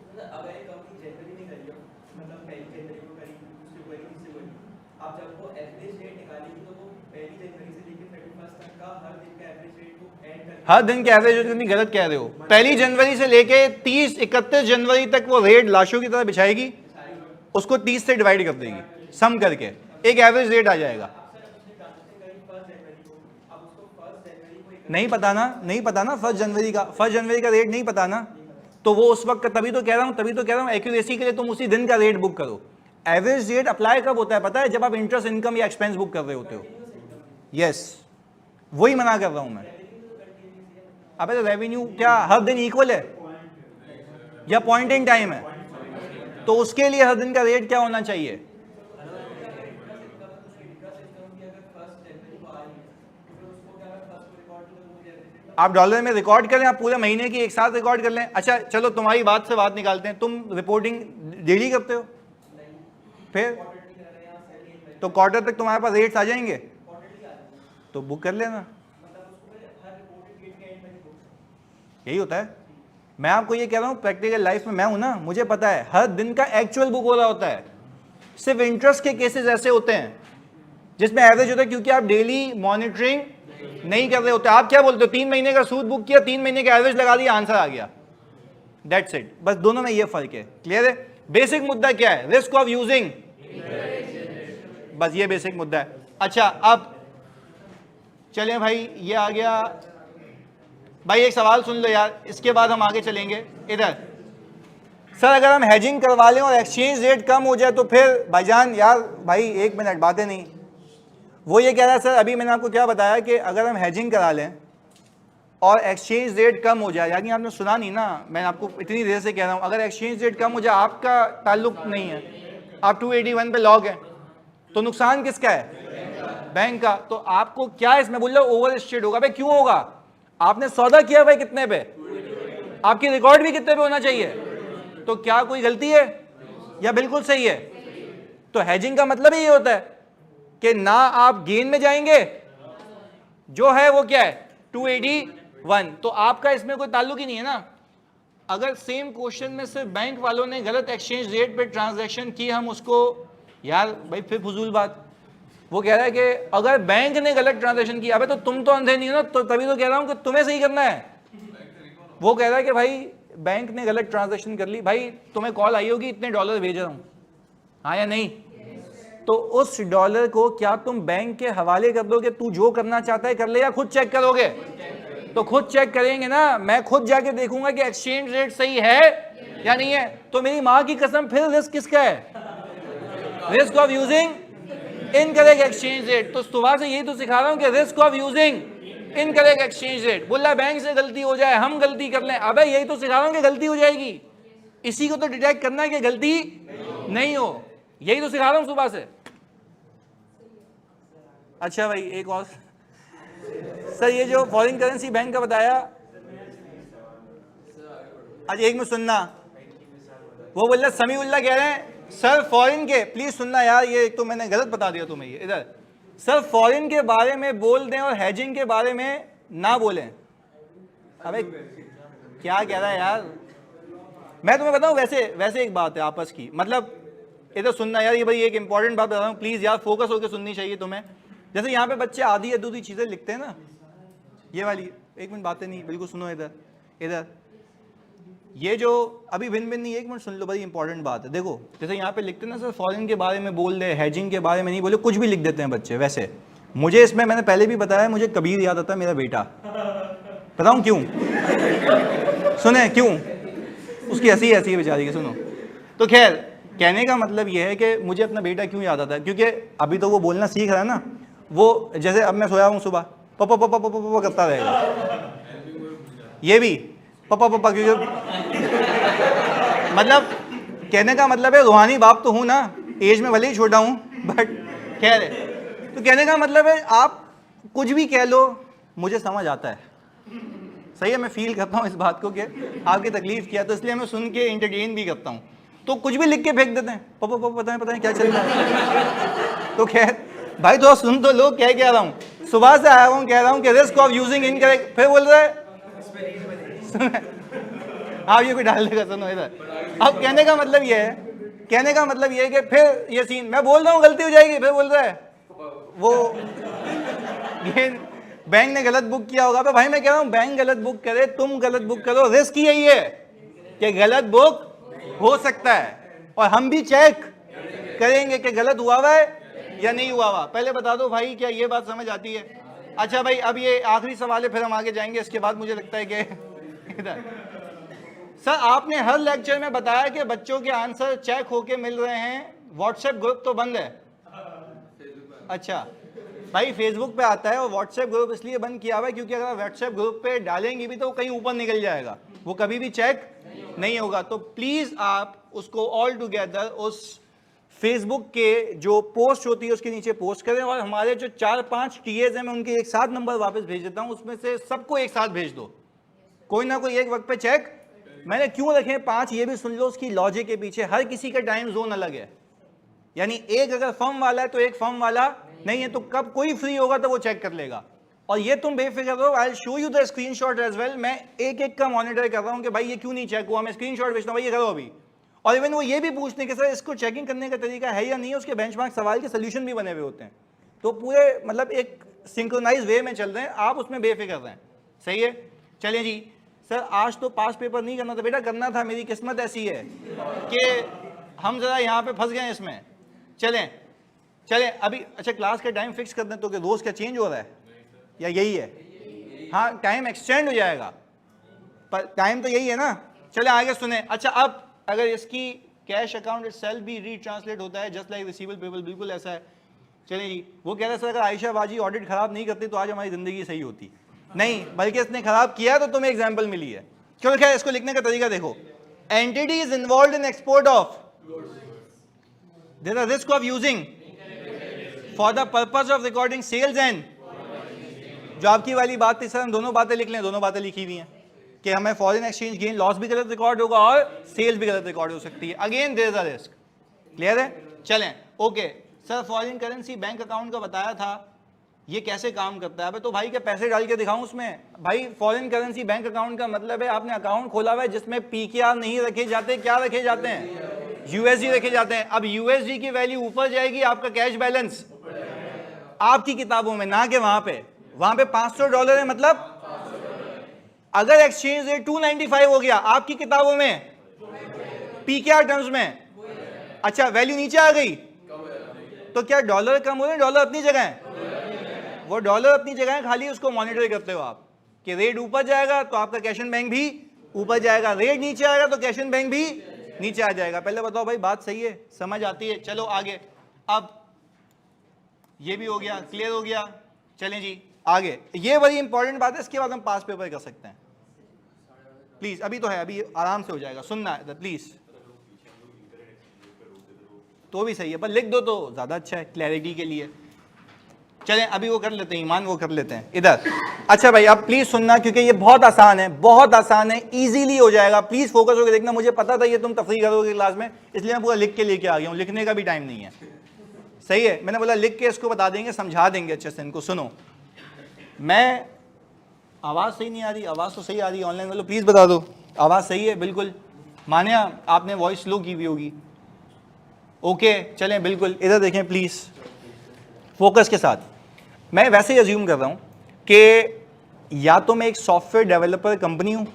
Speaker 1: हर दिन के एवरेज रेट नहीं, गलत कह रहे हो, 1 जनवरी से लेके 31 जनवरी तक वो रेट लाशों की तरह बिछाएगी, उसको 30 से डिवाइड कर देगी, सम करके एक एवरेज रेट आ जाएगा। नहीं पता ना 1 जनवरी का रेट नहीं पता ना, तो वो उस वक्त, तभी तो कह रहा हूं एक्यूरेसी के लिए तुम उसी दिन का रेट बुक करो। एवरेज रेट अप्लाई कब होता है पता है, जब आप इंटरेस्ट इनकम या एक्सपेंस बुक कर रहे होते हो, यस वही मना कर रहा हूं मैं। अबे तो रेवेन्यू क्या हर दिन इक्वल है या पॉइंट इन टाइम है, तो उसके लिए हर दिन का रेट क्या होना चाहिए। आप डॉलर में रिकॉर्ड करें, आप पूरे महीने की एक साथ रिकॉर्ड कर लें। अच्छा चलो तुम्हारी बात से बात निकालते हैं, तुम रिपोर्टिंग डेली करते हो, फिर तो क्वार्टर तक तुम्हारे पास रेट्स आ जाएंगे, तो बुक कर लेना, यही होता है। मैं आपको ये कह रहा हूँ प्रैक्टिकल लाइफ में मैं हूं ना, मुझे पता है हर दिन का एक्चुअल बुक हो रहा होता है। सिर्फ इंटरेस्ट के केसेस ऐसे होते हैं जिसमें एवरेज होता है, क्योंकि आप डेली मॉनिटरिंग नहीं कर रहे होते। आप क्या बोलते हो, 3 महीने का सूद बुक किया, 3 महीने का एवरेज लगा दिया, आंसर आ गया, दैट्स इट। बस दोनों में ये फर्क है, क्लियर है। बेसिक मुद्दा क्या है, रिस्क ऑफ यूजिंग, बस ये बेसिक मुद्दा है। अच्छा अब चलें भाई, ये आ गया भाई, एक सवाल सुन लो यार, इसके बाद हम आगे चलेंगे। इधर सर अगर हम हेजिंग करवा लें और एक्सचेंज रेट कम हो जाए तो फिर भाईजान, यार भाई 1 मिनट बातें नहीं, वो ये कह रहा है सर अभी मैंने आपको क्या बताया कि अगर हम हेजिंग करा लें और एक्सचेंज रेट कम हो जाए, यानी आपने सुना नहीं ना, मैं आपको इतनी देर से कह रहा हूँ, अगर एक्सचेंज रेट कम हो जाए, आपका ताल्लुक नहीं है, आप 281 पे लॉग है, तो नुकसान किसका है, बैंक का, तो आपको क्या इसमें बोल रहा ओवर स्टेट होगा? भाई क्यों होगा? आपने सौदा किया भाई कितने पे, आपकी रिकॉर्ड भी कितने पे होना चाहिए, तो क्या कोई गलती है या बिल्कुल सही है? तो हेजिंग का मतलब ही ये होता है कि ना आप गेन में जाएंगे, जो है वो क्या है 281, तो आपका इसमें कोई ताल्लुक ही नहीं है ना। अगर सेम क्वेश्चन में सिर्फ बैंक वालों ने गलत एक्सचेंज रेट पे ट्रांजैक्शन की, हम उसको यार भाई फिर फजूल बात। वो कह रहा है कि अगर बैंक ने गलत ट्रांजैक्शन किया, अबे तो तुम तो अंधे नहीं हो ना, तो तभी तो कह रहा हूं कि तुम्हें सही करना है। वो कह रहा है कि भाई बैंक ने गलत ट्रांजैक्शन कर ली, भाई तुम्हें कॉल आई होगी इतने डॉलर भेज रहा हूं, हाँ या नहीं? तो उस डॉलर को क्या तुम बैंक के हवाले कर दोगे, तू जो करना चाहता है कर ले, या खुद चेक करोगे? तो खुद चेक करेंगे ना, मैं खुद जाके देखूंगा कि एक्सचेंज रेट सही है या नहीं है। तो मेरी माँ की कसम, फिर रिस्क किसका है? Risk of using incorrect exchange rate. तो सुबह से यही तो सिखा रहा हूं कि risk of using incorrect exchange rate. बोला बैंक से गलती हो जाए, हम गलती कर लें, अबे यही तो सिखा रहा हूं कि गलती हो जाएगी, इसी को तो डिटेक्ट करना है कि गलती नहीं हो, यही तो सिखा रहा हूं सुबह से। अच्छा भाई एक और सर, ये जो फॉरेन करेंसी बैंक का बताया, आज एक में सुनना, वो बोल रहे समीउल्लाह कह रहे हैं सर फॉरेन के, प्लीज सुनना यार, ये एक तो मैंने गलत बता दिया तुम्हें, ये इधर सर फॉरेन के बारे में बोल दें और हेजिंग के बारे में ना बोलें। अबे क्या कह रहा है यार? मैं तुम्हें बताऊं, वैसे एक बात है आपस की, मतलब इधर सुनना यार, ये भाई एक इंपॉर्टेंट बात बता रहा हूं, प्लीज यार फोकस होकर सुननी चाहिए तुम्हें। जैसे यहाँ पे बच्चे आधी अधूरी चीजें लिखते हैं ना, ये वाली, एक मिनट बातें नहीं, बिल्कुल सुनो इधर ये जो अभी भिन्न नहीं, एक मिनट सुन लो, बड़ी इंपॉर्टेंट बात है। देखो जैसे यहाँ पे लिखते हैं ना सर फॉरेन के बारे में बोल दे, हेजिंग के बारे में नहीं बोले, कुछ भी लिख देते हैं बच्चे। वैसे मुझे इसमें, मैंने पहले भी बताया, मुझे कबीर याद आता है, मेरा बेटा। बताऊं क्यों? सुने क्यों? उसकी हंसी ऐसी है बेचारी की, सुनो। तो खैर कहने का मतलब ये है कि मुझे अपना बेटा क्यों याद आता है, क्योंकि अभी तो वो बोलना सीख रहा है ना। वो जैसे अब मैं सोया हूँ सुबह, पापा पापा पापा पापा करता रहेगा, ये भी पापा पापा, क्योंकि मतलब कहने का मतलब है रूहानी बाप तो हूं ना, एज में भले ही छोटा हूं, बट खैर है। तो कहने का मतलब है आप कुछ भी कह लो, मुझे समझ आता है, सही है, मैं फील करता हूं इस बात को कि आपकी तकलीफ किया, तो इसलिए मैं सुन के एंटरटेन भी करता हूं। तो कुछ भी लिख के फेंक देते हैं, पापा पापा पता है क्या चल रहा है। तो खैर भाई थोड़ा सुन तो लो, क्या रहा हूँ, सुबह से आया हूँ, कह रहा हूँ कि रिस्क ऑफ यूजिंग इनकरेक्ट, फिर बोल रहा है आप ये कोई डाल देगा, सुनो इधर। अब कहने का मतलब ये है कि फिर ये सीन, मैं बोल रहा हूँ गलती हो जाएगी, फिर बोल रहा है वो ये बैंक ने गलत बुक किया होगा। भाई मैं कह रहा हूँ बैंक गलत बुक करे, तुम गलत बुक करो, रिस्क यही है कि गलत बुक हो सकता है, और हम भी चेक करेंगे कि गलत हुआ हुआ है या नहीं हुआ हुआ। पहले बता दो भाई, क्या ये बात समझ आती है? अच्छा भाई अब ये आखिरी सवाल है, फिर हम आगे जाएंगे, इसके बाद मुझे लगता है कि इधर सर आपने हर लेक्चर में बताया कि बच्चों के आंसर चेक होके मिल रहे हैं, व्हाट्सएप ग्रुप तो बंद है। अच्छा भाई फेसबुक पे आता है, और व्हाट्सएप ग्रुप इसलिए बंद किया हुआ है क्योंकि अगर व्हाट्सएप ग्रुप पे डालेंगे भी तो कहीं ऊपर निकल जाएगा, वो कभी भी चेक नहीं होगा। तो प्लीज आप उसको ऑल टुगेदर उस फेसबुक के जो पोस्ट होती है उसके नीचे पोस्ट करें, और हमारे जो 4-5 टीएज हैं मैं उनके एक साथ नंबर वापस भेज देता हूं, उसमें से सबको एक साथ भेज दो, कोई ना कोई एक वक्त पे चेक। मैंने क्यों रखे 5 ये भी सुन लो, उसकी लॉजिक के पीछे, हर किसी का टाइम जोन अलग है, यानी एक अगर फर्म वाला है तो एक फर्म वाला नहीं है, तो कब कोई फ्री होगा तो वो चेक कर लेगा। और ये तुम बेफिक्र रहो, I will show you the screenshot as well. मैं एक एक का मॉनिटर कर रहा हूं कि भाई ये क्यों नहीं चेक हुआ, मैं स्क्रीनशॉट भेजता हूं, भाई ये करो अभी। और इवन वो ये भी पूछते हैं कि सर इसको चेकिंग करने का तरीका है या नहीं है, उसके बेंचमार्क सवाल के सोल्यूशन भी बने हुए होते हैं। तो पूरे मतलब एक सिंक्रोनाइज वे में चल रहे हैं, आप उसमें बेफिक्र रहें, सही है। चलिए जी सर आज तो पास पेपर नहीं करना था बेटा, करना था, मेरी किस्मत ऐसी है कि हम जरा यहाँ पे फंस गए इसमें। चलें अभी, अच्छा क्लास का टाइम फिक्स कर दें तो कि रोज क्या चेंज हो रहा है या यही है? हाँ टाइम एक्सटेंड हो जाएगा, पर टाइम तो यही है ना। चले आगे सुने। अच्छा अब अगर इसकी कैश अकाउंट इटसेल्फ भी रीट्रांसलेट होता है जस्ट लाइक रिसीवेबल पेबल, बिल्कुल ऐसा है। चलिए जी, वो कह रहे हैं सर अगर आयशा बाजी ऑडिट खराब नहीं करती तो आज हमारी जिंदगी सही होती। नहीं, बल्कि इसने खराब किया तो तुम्हें एग्जाम्पल मिली है। क्यों क्या इसको लिखने का तरीका देखो, entity is involve in export of, there are risk of using for the purpose of recording sales and, जो आपकी वाली बात थी सर हम दोनों बातें लिख लें, दोनों बातें लिखी हुई हैं कि हमें फॉरेन एक्सचेंज गेन लॉस भी गलत रिकॉर्ड होगा और सेल्स भी गलत रिकॉर्ड हो सकती है। Again there is a risk. Clear है? चलें okay sir foreign currency bank account का बताया था, ये कैसे काम करता है? अबे तो भाई क्या पैसे डाल के दिखाऊं उसमें? भाई फॉरेन करेंसी बैंक अकाउंट का मतलब है आपने अकाउंट खोला हुआ है जिसमें पीकेआर नहीं रखे जाते, क्या रखे जाते हैं? यूएसडी रखे जाते हैं। अब यूएसडी की वैल्यू ऊपर जाएगी, आपका कैश बैलेंस आपकी किताबों में, ना कि वहां पे $500 है, मतलब अगर एक्सचेंज रेट 295 हो गया आपकी किताबों में पीकेआर टर्म्स में, अच्छा वैल्यू नीचे आ गई तो क्या डॉलर कम हो रहे हैं? डॉलर अपनी जगह है, वो डॉलर अपनी जगह है, खाली उसको मॉनिटर करते हो आप कि रेट ऊपर जाएगा तो आपका कैश एंड बैंक भी ऊपर जाएगा, रेट नीचे आएगा तो कैश एंड बैंक भी नीचे आ जाएगा। पहले बताओ भाई बात सही है, समझ आती है? चलो आगे, अब ये भी हो गया, क्लियर हो गया। चलें जी आगे, ये बड़ी इंपॉर्टेंट बात है, इसके बाद हम पास पेपर कर सकते हैं। प्लीज अभी तो है, अभी आराम से हो जाएगा, सुनना है प्लीज। तो भी सही है पर लिख दो तो ज्यादा अच्छा है क्लैरिटी के लिए। चलें अभी वो कर लेते हैं, ईमान वो कर लेते हैं इधर। अच्छा भाई अब प्लीज सुनना क्योंकि ये बहुत आसान है, बहुत आसान है, इजीली हो जाएगा। प्लीज फोकस होकर देखना, मुझे पता था ये तुम तफरीह करोगे क्लास में, इसलिए मैं पूरा लिख के लेके आ गया हूँ, लिखने का भी टाइम नहीं है। सही है, मैंने बोला लिख के इसको बता देंगे, समझा देंगे अच्छे से इनको। सुनो, मैं आवाज़ सही नहीं आ रही? आवाज़ तो सही आ रही है, ऑनलाइन वालों प्लीज़ बता दो आवाज़ सही है? बिल्कुल मानिया आपने वॉइस स्लो की हुई होगी। ओके चलें बिल्कुल, इधर देखें प्लीज़ फोकस के साथ। मैं वैसे ही अज्यूम कर रहा हूँ कि या तो मैं एक सॉफ्टवेयर डेवलपर कंपनी हूँ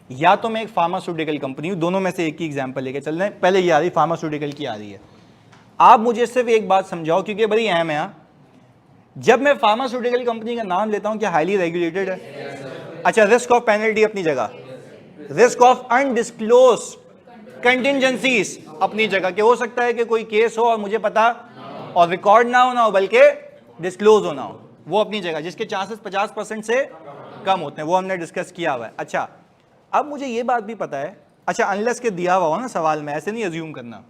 Speaker 1: या तो मैं एक फार्मास्यूटिकल कंपनी हूँ, दोनों में से एक ही एग्जाम्पल लेके चल रहे हैं। पहले ये आ रही फार्मास्यूटिकल की आ रही है। आप मुझे सिर्फ एक बात समझाओ क्योंकि बड़ी अहम है। जब मैं फार्मास्यूटिकल कंपनी का नाम लेता हूं क्या हाईली रेगुलेटेड है? अच्छा, रिस्क ऑफ पेनल्टी अपनी जगह, रिस्क ऑफ अनडिस्क्लोज कंटिजेंसीज अपनी जगह, कि हो सकता है कि कोई केस हो और मुझे पता और रिकॉर्ड ना हो बल्कि डिस्क्लोज होना हो, वो अपनी जगह, जिसके चांसेस 50% से कम होते हैं, वो हमने डिस्कस किया हुआ है। अच्छा अब मुझे ये बात भी पता है, अच्छा अनलेस के दिया हुआ हो ना सवाल में, ऐसे नहीं अज्यूम करना।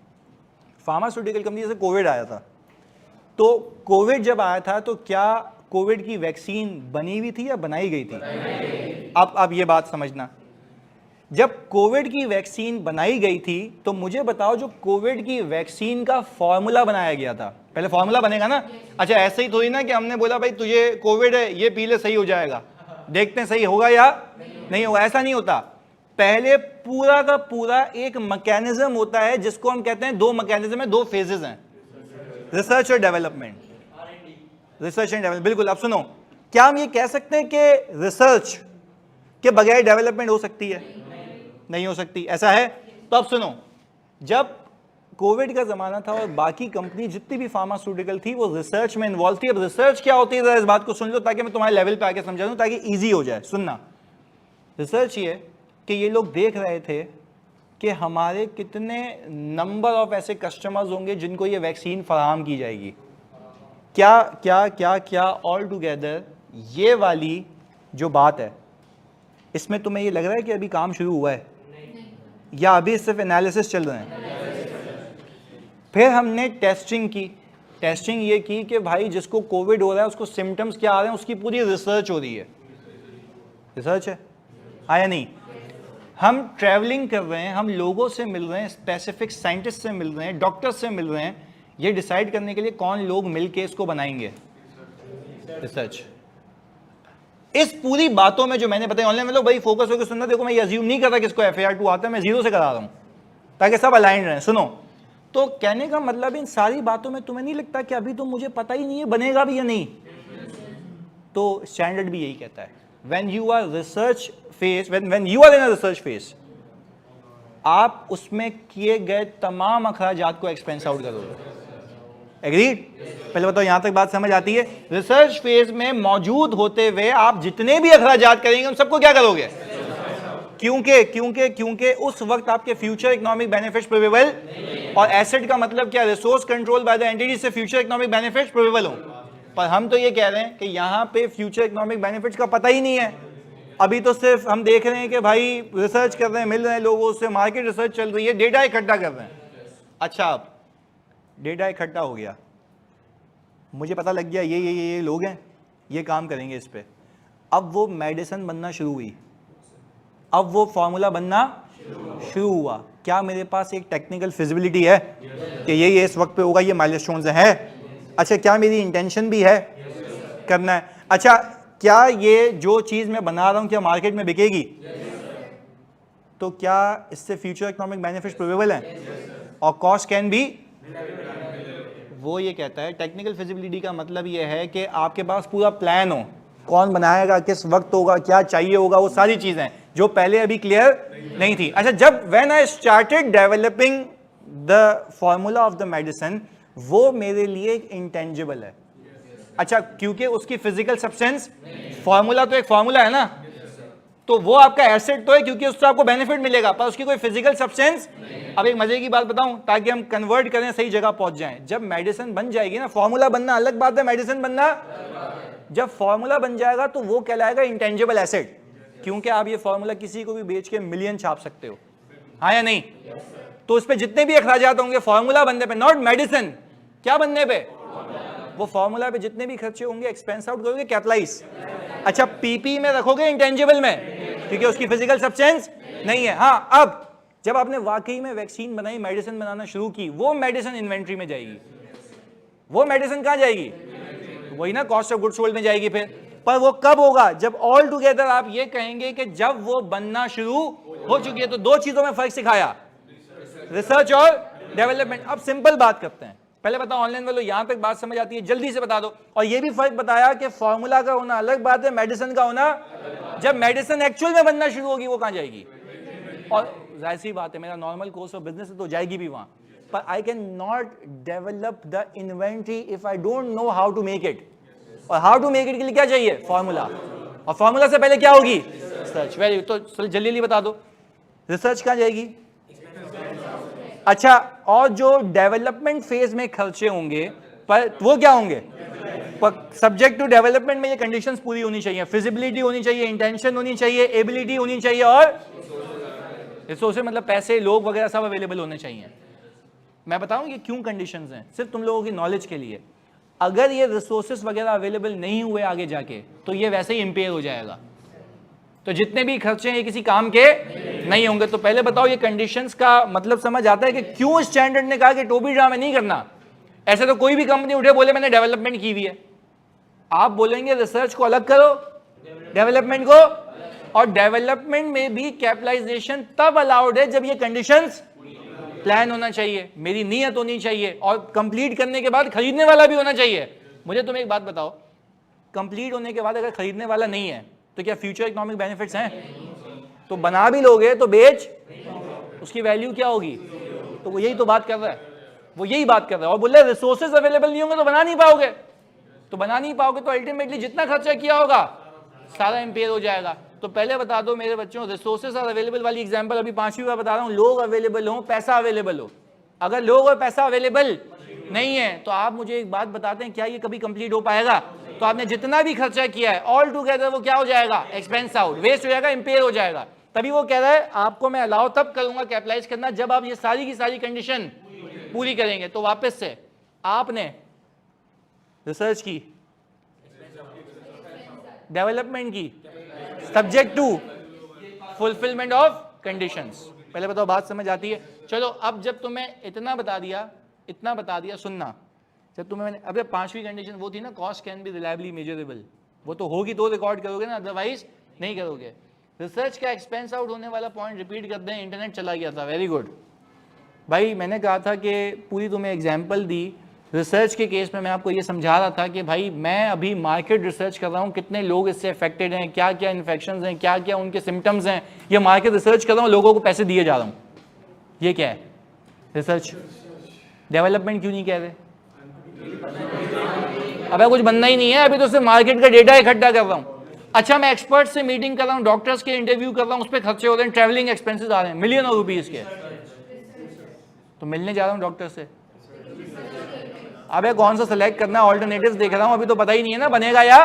Speaker 1: फार्मास्यूटिकल कंपनी जैसे कोविड आया था, तो कोविड जब आया था तो क्या कोविड की वैक्सीन बनी हुई थी या बनाई गई थी? अब ये बात समझना, जब कोविड की वैक्सीन बनाई गई थी तो मुझे बताओ जो कोविड की वैक्सीन का फॉर्मूला बनाया गया था, पहले फॉर्मूला बनेगा ना। अच्छा ऐसे ही थोड़ी ना कि हमने बोला भाई तुझे कोविड है ये पी ले सही हो जाएगा, देखते हैं सही होगा या नहीं होगा, ऐसा नहीं होता। पहले पूरा का पूरा एक मैकेनिज्म होता है जिसको हम कहते हैं, दो मैकेनिज्म है, दो फेजेस हैं, रिसर्च और डेवलपमेंट। रिसर्च एंड डेवलपमेंट, बिल्कुल। अब सुनो, क्या हम ये कह सकते हैं कि रिसर्च के बगैर डेवलपमेंट हो सकती है? नहीं हो सकती, ऐसा है? तो अब सुनो, जब कोविड का जमाना था और बाकी कंपनी जितनी भी फार्मास्यूटिकल थी वो रिसर्च में इन्वॉल्व थी। अब रिसर्च क्या होती है इस बात को सुन लो ताकि मैं तुम्हारे लेवल पे आके समझा दूं, ताकि इजी हो जाए। सुनना, रिसर्च ये कि ये लोग देख रहे थे कि हमारे कितने नंबर ऑफ ऐसे कस्टमर्स होंगे जिनको ये वैक्सीन फराहम की जाएगी। क्या क्या क्या क्या ऑल टुगेदर ये वाली जो बात है, इसमें तुम्हें ये लग रहा है कि अभी काम शुरू हुआ है या अभी सिर्फ एनालिसिस चल रहे हैं? फिर हमने टेस्टिंग की। टेस्टिंग ये की कि भाई जिसको कोविड हो रहा है उसको सिम्टम्स क्या आ रहे हैं, उसकी पूरी रिसर्च हो रही है। रिसर्च है या नहीं? हम ट्रैवलिंग कर रहे हैं, हम लोगों से मिल रहे हैं, स्पेसिफिक साइंटिस्ट से मिल रहे हैं, डॉक्टर से मिल रहे हैं, ये डिसाइड करने के लिए कौन लोग मिलके इसको बनाएंगे। रिसर्च। इस पूरी बातों में जो मैंने बताया ऑनलाइन, मतलब भाई फोकस होकर सुनना। देखो मैं ये अज्यूम नहीं कर रहा कि इसको FAR2 आता है, मैं जीरो से करा रहा हूं ताकि सब अलाइन रहे। सुनो, तो कहने का मतलब इन सारी बातों में तुम्हें नहीं लगता कि अभी तो मुझे पता ही नहीं है बनेगा भी या नहीं? तो स्टैंडर्ड भी यही कहता है, when you are research phase, when you are in a research phase, आप उसमें किए गए तमाम अखराजात को एक्सपेंस आउट करोगे। एग्रीड? पहले बताओ यहां तक बात समझ आती है? रिसर्च फेज में मौजूद होते हुए आप जितने भी अखराजात करेंगे उन सबको क्या करोगे? क्योंकि उस वक्त आपके फ्यूचर इकोनॉमिक बेनिफिट्स प्रोबेबल, और एसेट का मतलब क्या? Resource control by the entity से फ्यूचर इकोनॉमिक बेनिफिट्स प्रोबेबल हो। पर हम तो ये कह रहे हैं कि यहाँ पे फ्यूचर इकोनॉमिक बेनिफिट्स का पता ही नहीं है। अभी तो सिर्फ हम देख रहे हैं कि भाई रिसर्च कर रहे हैं, मिल रहे हैं लोगों से, मार्केट रिसर्च चल रही है, डेटा इकट्ठा कर रहे हैं। अच्छा, अब डेटा इकट्ठा हो गया, मुझे पता लग गया ये लोग हैं, ये काम करेंगे इस पे। अब वो मेडिसिन बनना शुरू हुई, अब वो फॉर्मूला बनना शुरू हुआ। क्या मेरे पास एक टेक्निकल फिजिबिलिटी है कि ये इस वक्त पे होगा, ये माइलस्टोन्स है? अच्छा, क्या मेरी इंटेंशन भी है करना है? अच्छा, क्या ये जो चीज़ मैं बना रहा हूँ क्या मार्केट में बिकेगी? तो क्या इससे फ्यूचर इकोनॉमिक बेनिफिट प्रोबेबल है और कॉस्ट कैन बी? वो ये कहता है टेक्निकल फिजिबिलिटी का मतलब ये है कि आपके पास पूरा प्लान हो, कौन बनाएगा, किस वक्त होगा, क्या चाहिए होगा, वो सारी चीजें जो पहले अभी क्लियर नहीं थी। अच्छा, जब when I started developing the formula of the medicine, वो मेरे लिए एक इंटेंजिबल है। अच्छा, क्योंकि उसकी फिजिकल सब्सटेंस, फॉर्मूला तो एक फॉर्मूला है ना, तो वो आपका एसेट तो है क्योंकि उससे आपको बेनिफिट मिलेगा, पर उसकी कोई फिजिकल सब्सटेंस। अब एक मजे की बात बताऊं ताकि हम कन्वर्ट करें, सही जगह पहुंच जाएं। जब मेडिसिन बन जाएगी ना, फॉर्मूला बनना अलग बात है, मेडिसिन बनना, जब फॉर्मूला बन जाएगा तो वो कहलाएगा इंटेंजिबल एसेट, क्योंकि आप ये फॉर्मूला किसी को भी बेच के मिलियन छाप सकते हो, हाँ या नहीं? तो उस पर जितने भी अखराजात होंगे फॉर्मूला बनने पे, नॉट मेडिसिन, क्या बनने पे, वो फॉर्मूला पे जितने भी खर्चे होंगे एक्सपेंस आउट करोगे, कैपिटलाइज। अच्छा, पीपी में रखोगे इंटेंजिबल में, क्योंकि उसकी फिजिकल सब्सटेंस नहीं है। हाँ, अब जब आपने वाकई में वैक्सीन बनाई, मेडिसिन बनाना शुरू की, वो मेडिसिन इन्वेंट्री में जाएगी। वो मेडिसिन कहां जाएगी? वही ना, कॉस्ट ऑफ गुड्स सोल्ड में जाएगी फिर। पर वो कब होगा? जब ऑल टुगेदर आप ये कहेंगे कि जब वो बनना शुरू हो चुकी है। तो दो चीजों में फर्क सिखाया, रिसर्च और डेवलपमेंट। अब सिंपल बात करते हैं, पहले बताओ ऑनलाइन वालों, यहां तक बात समझ आती है? जल्दी से बता दो। और ये भी फर्क बताया कि फॉर्मूला का होना अलग बात है, मेडिसिन का होना, जब मेडिसिन एक्चुअल में बनना शुरू होगी वो कहां जाएगी? और जाहिर सी बात है, मेरा नॉर्मल कोर्स ऑफ बिजनेस है तो जाएगी भी वहां, पर I can not develop the inventory if I don't know how to make it. और हाउ टू मेक इट के लिए क्या चाहिए? फॉर्मूला। और फॉर्मूला से पहले क्या होगी? रिसर्च। वेरी, तो जल्दी जल्दी बता दो, रिसर्च कहां जाएगी? अच्छा, और जो डेवलपमेंट फेज में खर्चे होंगे पर वो क्या होंगे? सब्जेक्ट टू डेवलपमेंट में ये कंडीशंस पूरी होनी चाहिए, फिजिबिलिटी होनी चाहिए, इंटेंशन होनी चाहिए, एबिलिटी होनी चाहिए, और रिसोर्सेज मतलब पैसे, लोग वगैरह सब अवेलेबल होने चाहिए। मैं बताऊं ये क्यों कंडीशंस हैं, सिर्फ तुम लोगों की नॉलेज के लिए। अगर ये रिसोर्सेज वगैरह अवेलेबल नहीं हुए आगे जाके तो ये वैसे ही इंपेयर हो जाएगा, तो जितने भी खर्चे हैं ये किसी काम के नहीं होंगे। तो पहले बताओ ये कंडीशंस का मतलब समझ आता है कि क्यों स्टैंडर्ड ने कहा कि टोबी ड्रामा नहीं करना। ऐसे तो कोई भी कंपनी उठे बोले मैंने डेवलपमेंट की हुई है, आप बोलेंगे रिसर्च को अलग करो, डेवलपमेंट को, और डेवलपमेंट में भी कैपिटलाइजेशन तब अलाउड है जब ये कंडीशंस प्लान होना चाहिए, मेरी नीयत होनी चाहिए, और कंप्लीट करने के बाद खरीदने वाला भी होना चाहिए। मुझे तुम एक बात बताओ, कंप्लीट होने के बाद अगर खरीदने वाला नहीं है तो क्या फ्यूचर इकोनॉमिक बेनिफिट्स हैं? तो बना भी लोगे तो बेच, उसकी वैल्यू क्या होगी? तो वो यही तो बात कर रहा है, वो यही बात कर रहा है। और बोल रहे रिसोर्सेज अवेलेबल नहीं होंगे तो बना नहीं पाओगे, तो बना नहीं पाओगे तो अल्टीमेटली जितना खर्चा किया होगा सारा इंपेयर हो जाएगा। तो पहले बता दो मेरे बच्चों, रिसोर्सेज आर अवेलेबल वाली एग्जांपल अभी 5वीं बार बता रहा हूं, लोग अवेलेबल हो, पैसा अवेलेबल हो। अगर लोग और पैसा अवेलेबल नहीं है तो आप मुझे एक बात बताते हैं, क्या ये कभी कंप्लीट हो पाएगा? तो आपने जितना भी खर्चा किया है ऑल टुगेदर वो क्या हो जाएगा? एक्सपेंस आउट, वेस्ट हो जाएगा, इंपेयर हो जाएगा। तभी वो कह रहा है आपको मैं अलाउ तब करूंगा कैपिटलाइज करना जब आप ये सारी की सारी कंडीशन पूरी करेंगे। तो वापस से आपने रिसर्च की, डेवलपमेंट की, subject to fulfilment of conditions. पहले बताओ बात समझ आती है? चलो अब जब तुम्हें इतना बता दिया, सुनना, जब तुम्हें मैंने, अब 5वीं कंडीशन वो थी ना, cost can be reliably measurable, वो तो होगी तो रिकॉर्ड करोगे ना, अदरवाइज नहीं करोगे। रिसर्च का एक्सपेंस आउट होने वाला पॉइंट रिपीट कर दें, इंटरनेट चला गया था, वेरी गुड भाई। मैंने कहा था कि पूरी तुम्हें एग्जाम्पल दी, रिसर्च के केस में मैं आपको ये समझा रहा था कि भाई मैं अभी मार्केट रिसर्च कर रहा हूँ, कितने लोग इससे अफेक्टेड हैं, क्या क्या इन्फेक्शंस हैं, क्या क्या उनके सिम्टम्स हैं, ये मार्केट रिसर्च कर रहा हूँ, लोगों को पैसे दिए जा रहा हूँ। ये क्या है? रिसर्च। डेवलपमेंट क्यों नहीं कह रहे? अबे कुछ बनना ही नहीं है, अभी तो सिर्फ मार्केट का डेटा इकट्ठा कर रहा हूँ। अच्छा, मैं एक्सपर्ट से मीटिंग कर रहा हूँ, डॉक्टर्स के इंटरव्यू कर रहा हूँ, उस पर खर्चे हो रहे हैं, ट्रैवलिंग एक्सपेंसेस आ रहे हैं मिलियन ऑफ रुपीज के, तो मिलने जा रहा हूँ डॉक्टर से। अबे कौन सा सिलेक्ट करना है, ऑल्टरनेटिव्स देख रहा हूं, अभी तो पता ही नहीं है ना बनेगा या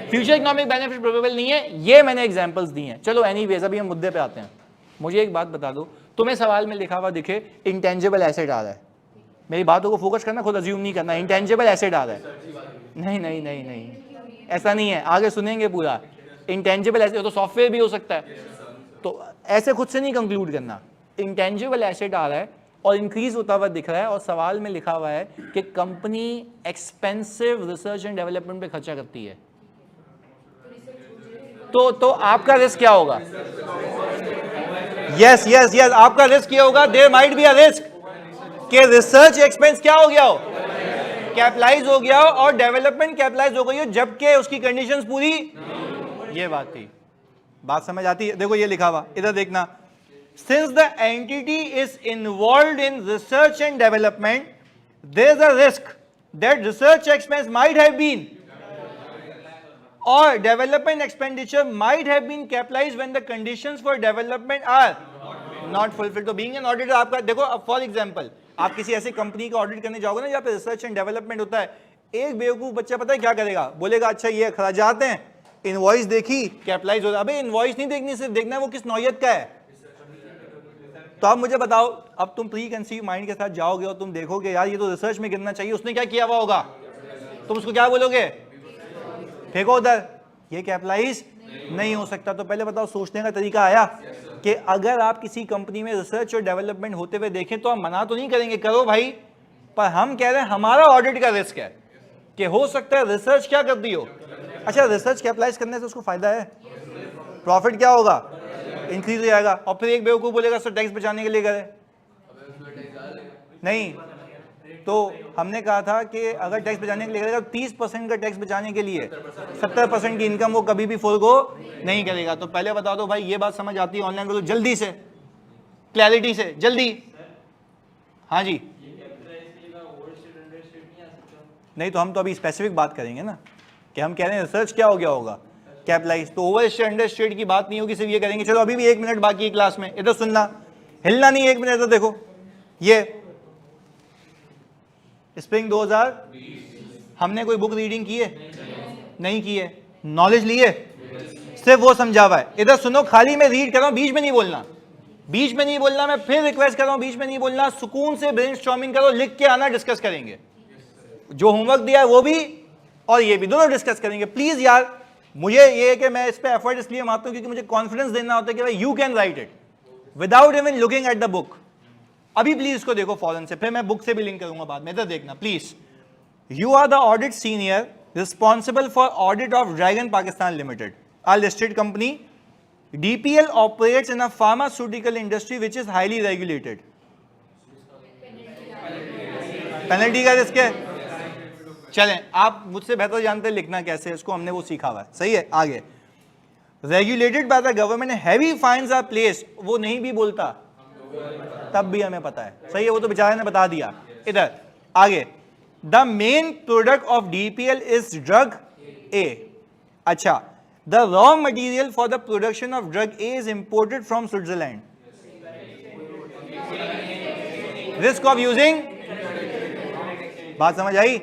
Speaker 1: फ्यूचर इकोनॉमिक बेनिफिट प्रोबेबल नहीं है। ये मैंने एग्जांपल्स दी हैं। चलो एनीवेज अभी हम मुद्दे पे आते हैं। मुझे एक बात बता दो, तुम्हें सवाल में लिखा हुआ दिखे इंटेंजिबल एसेट आ रहा है, मेरी बातों को फोकस करना, खुद अज्यूम नहीं करना। इंटेंजिबल एसेट आ रहा है, नहीं नहीं नहीं नहीं, ऐसा नहीं है, आगे सुनेंगे पूरा। इंटेंजिबल एसेट तो सॉफ्टवेयर भी हो सकता है, तो ऐसे खुद से नहीं कंक्लूड करना। इंटेंजिबल एसेट आ रहा है और इंक्रीज होता हुआ दिख रहा है, और सवाल में लिखा हुआ है कि company expensive research and development पे खर्चा करती है, तो आपका रिस्क क्या होगा? यस यस यस, आपका रिस्क ये होगा, there might be a risk कि रिसर्च एक्सपेंस क्या हो गया हो, कैपिटलाइज हो गया हो, और डेवलपमेंट कैपिटलाइज हो गई हो, जबकि उसकी कंडीशंस पूरी, ये बात थी। बात समझ आती है? देखो ये लिखा हुआ, इधर देखना, since the entity is involved in research and development, there is a risk that research expense might have been or development expenditure might have been capitalized when the conditions for development are not fulfilled. तो being an auditor आपका देखो, अब for example आप किसी ऐसी company का audit करने जाओगे ना जहाँ पे रिसर्च एंड डेवलपमेंट होता है, एक बेवकूफ बच्चा पता है क्या करेगा? बोलेगा अच्छा ये खर्चात हैं, इनवॉइस देखी, कैपिटलाइज हो रहा है। अबे इनवॉइस नहीं देखनी, सिर्फ देखना है वो किस नौयत का है। तो आप मुझे बताओ, अब तुम प्री कंसीव माइंड के साथ जाओगे और तुम देखोगे यार ये तो रिसर्च में गिरना चाहिए, उसने क्या किया हुआ होगा, तुम उसको क्या बोलोगे? फेंको उधर, ये कैपिटलाइज नहीं हो सकता। तो पहले बताओ सोचने का तरीका आया कि अगर आप किसी कंपनी में रिसर्च और डेवलपमेंट होते हुए देखें तो हम मना तो नहीं करेंगे, करो भाई, पर हम कह रहे हैं हमारा ऑडिट का रिस्क है कि हो सकता है रिसर्च क्या कर दी हो। अच्छा, रिसर्च कैपिटलाइज करने से उसको फायदा है, प्रॉफिट क्या होगा, इंक्रीज हो जाएगा। और फिर एक बेवकूफ बोलेगा सर टैक्स बचाने के लिए करे, नहीं, तो हमने कहा था कि अगर टैक्स बचाने के लिए करेगा 30% का टैक्स बचाने के लिए 70% की इनकम वो कभी भी फोरगो नहीं करेगा। तो पहले बता दो भाई, ये बात समझ आती है ऑनलाइन को, जल्दी से, क्लैरिटी से, जल्दी। हाँ जी, नहीं तो हम तो अभी स्पेसिफिक बात करेंगे ना कि हम कह रहे हैं रिसर्च क्या हो गया होगा, कैपिटलाइज। तो ओवर स्टेट अंडर स्टेट की बात नहीं होगी, सिर्फ ये करेंगे। चलो अभी भी 1 मिनट बाकी है क्लास में, इधर सुनना, हिलना नहीं, 1 मिनट। तो देखो ये स्प्रिंग 2020 हमने कोई बुक रीडिंग की है? नहीं की है। नॉलेज ली है? सिर्फ वो समझा हुआ है। इधर सुनो, खाली मैं रीड कर रहा हूं, बीच में नहीं बोलना, बीच में नहीं बोलना। मैं फिर रिक्वेस्ट कर रहा हूं, बीच में नहीं बोलना। सुकून से ब्रेनस्टॉर्मिंग करो, लिख के आना, डिस्कस करेंगे। जो होमवर्क दिया है वो भी और ये भी, दोनों डिस्कस करेंगे। प्लीज यार, मुझे ये है कि मैं इस पे एफर्ट इसलिए मारता हूं क्योंकि मुझे कॉन्फिडेंस देना होता है कि भाई you can write it without even looking at the book. अभी प्लीज इसको देखो फौरन से, फिर मैं बुक से भी लिंक करूंगा बाद में। इधर देखना please. You are the audit senior responsible for audit of dragon Pakistan limited, a listed company. DPL operates in a pharmaceutical industry which is highly regulated. Penalty का रिस्क है। चलें, आप मुझसे बेहतर जानते हैं लिखना कैसे, इसको हमने वो सीखा हुआ है। सही है, आगे। Regulated by the government, heavy fines are placed, वो नहीं भी बोलता तब भी हमें पता है। सही है, वो तो बेचारे ने बता दिया। इधर आगे, the main product of DPL is drug ए। अच्छा, the raw material for the production of drug A is imported from Switzerland. Risk of using, बात समझ आई?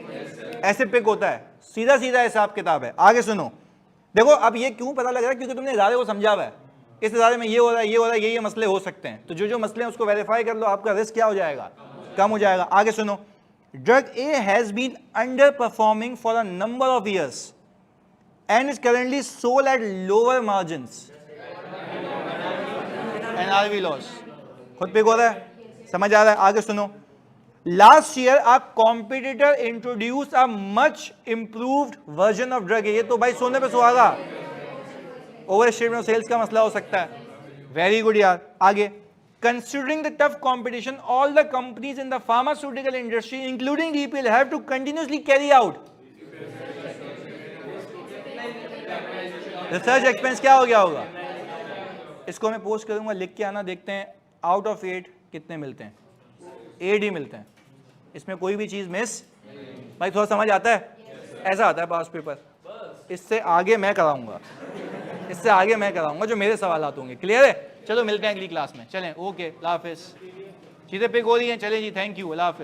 Speaker 1: ऐसे पिक होता है, सीधा सीधा हिसाब किताब है। आगे सुनो, देखो अब ये क्यों पता लग रहा है, क्योंकि तुमने इदारे को समझा हुआ है, इस इदारे में ये हो रहा है, ये हो रहा है, ये मसले हो सकते हैं। तो जो जो मसले हैं उसको वेरीफाई कर लो, आपका रिस्क क्या हो जाएगा, कम हो जाएगा। आगे सुनो, drug A has been underperforming for a number of years and is currently sold at lower margins and RV loss. खुद पे हो रहा है, समझ आ रहा है? आगे सुनो, last year a competitor introduced a much improved version of drug. ये तो भाई सोने पे सुहागा, ओवर स्टेटमेंट ऑफ सेल्स का मसला हो सकता है। वेरी गुड यार। आगे, considering the tough competition, all the companies in the pharmaceutical industry including DPL have to continuously carry out research expense. क्या हो गया होगा, इसको मैं पोस्ट करूंगा, लिख के आना। देखते हैं आउट ऑफ 8 कितने मिलते हैं, 8 ही मिलते हैं, इसमें कोई भी चीज मिस। भाई थोड़ा समझ आता है? ऐसा आता है पास पेपर। इससे आगे मैं कराऊंगा, इससे आगे मैं कराऊंगा जो मेरे सवाल होंगे। क्लियर है? चलो मिलते हैं अगली क्लास में। चलें, ओके, अल्लाह हाफिज। चीजें पिक हो रही हैं, चलें जी, थैंक यू, अल्लाह हाफिज।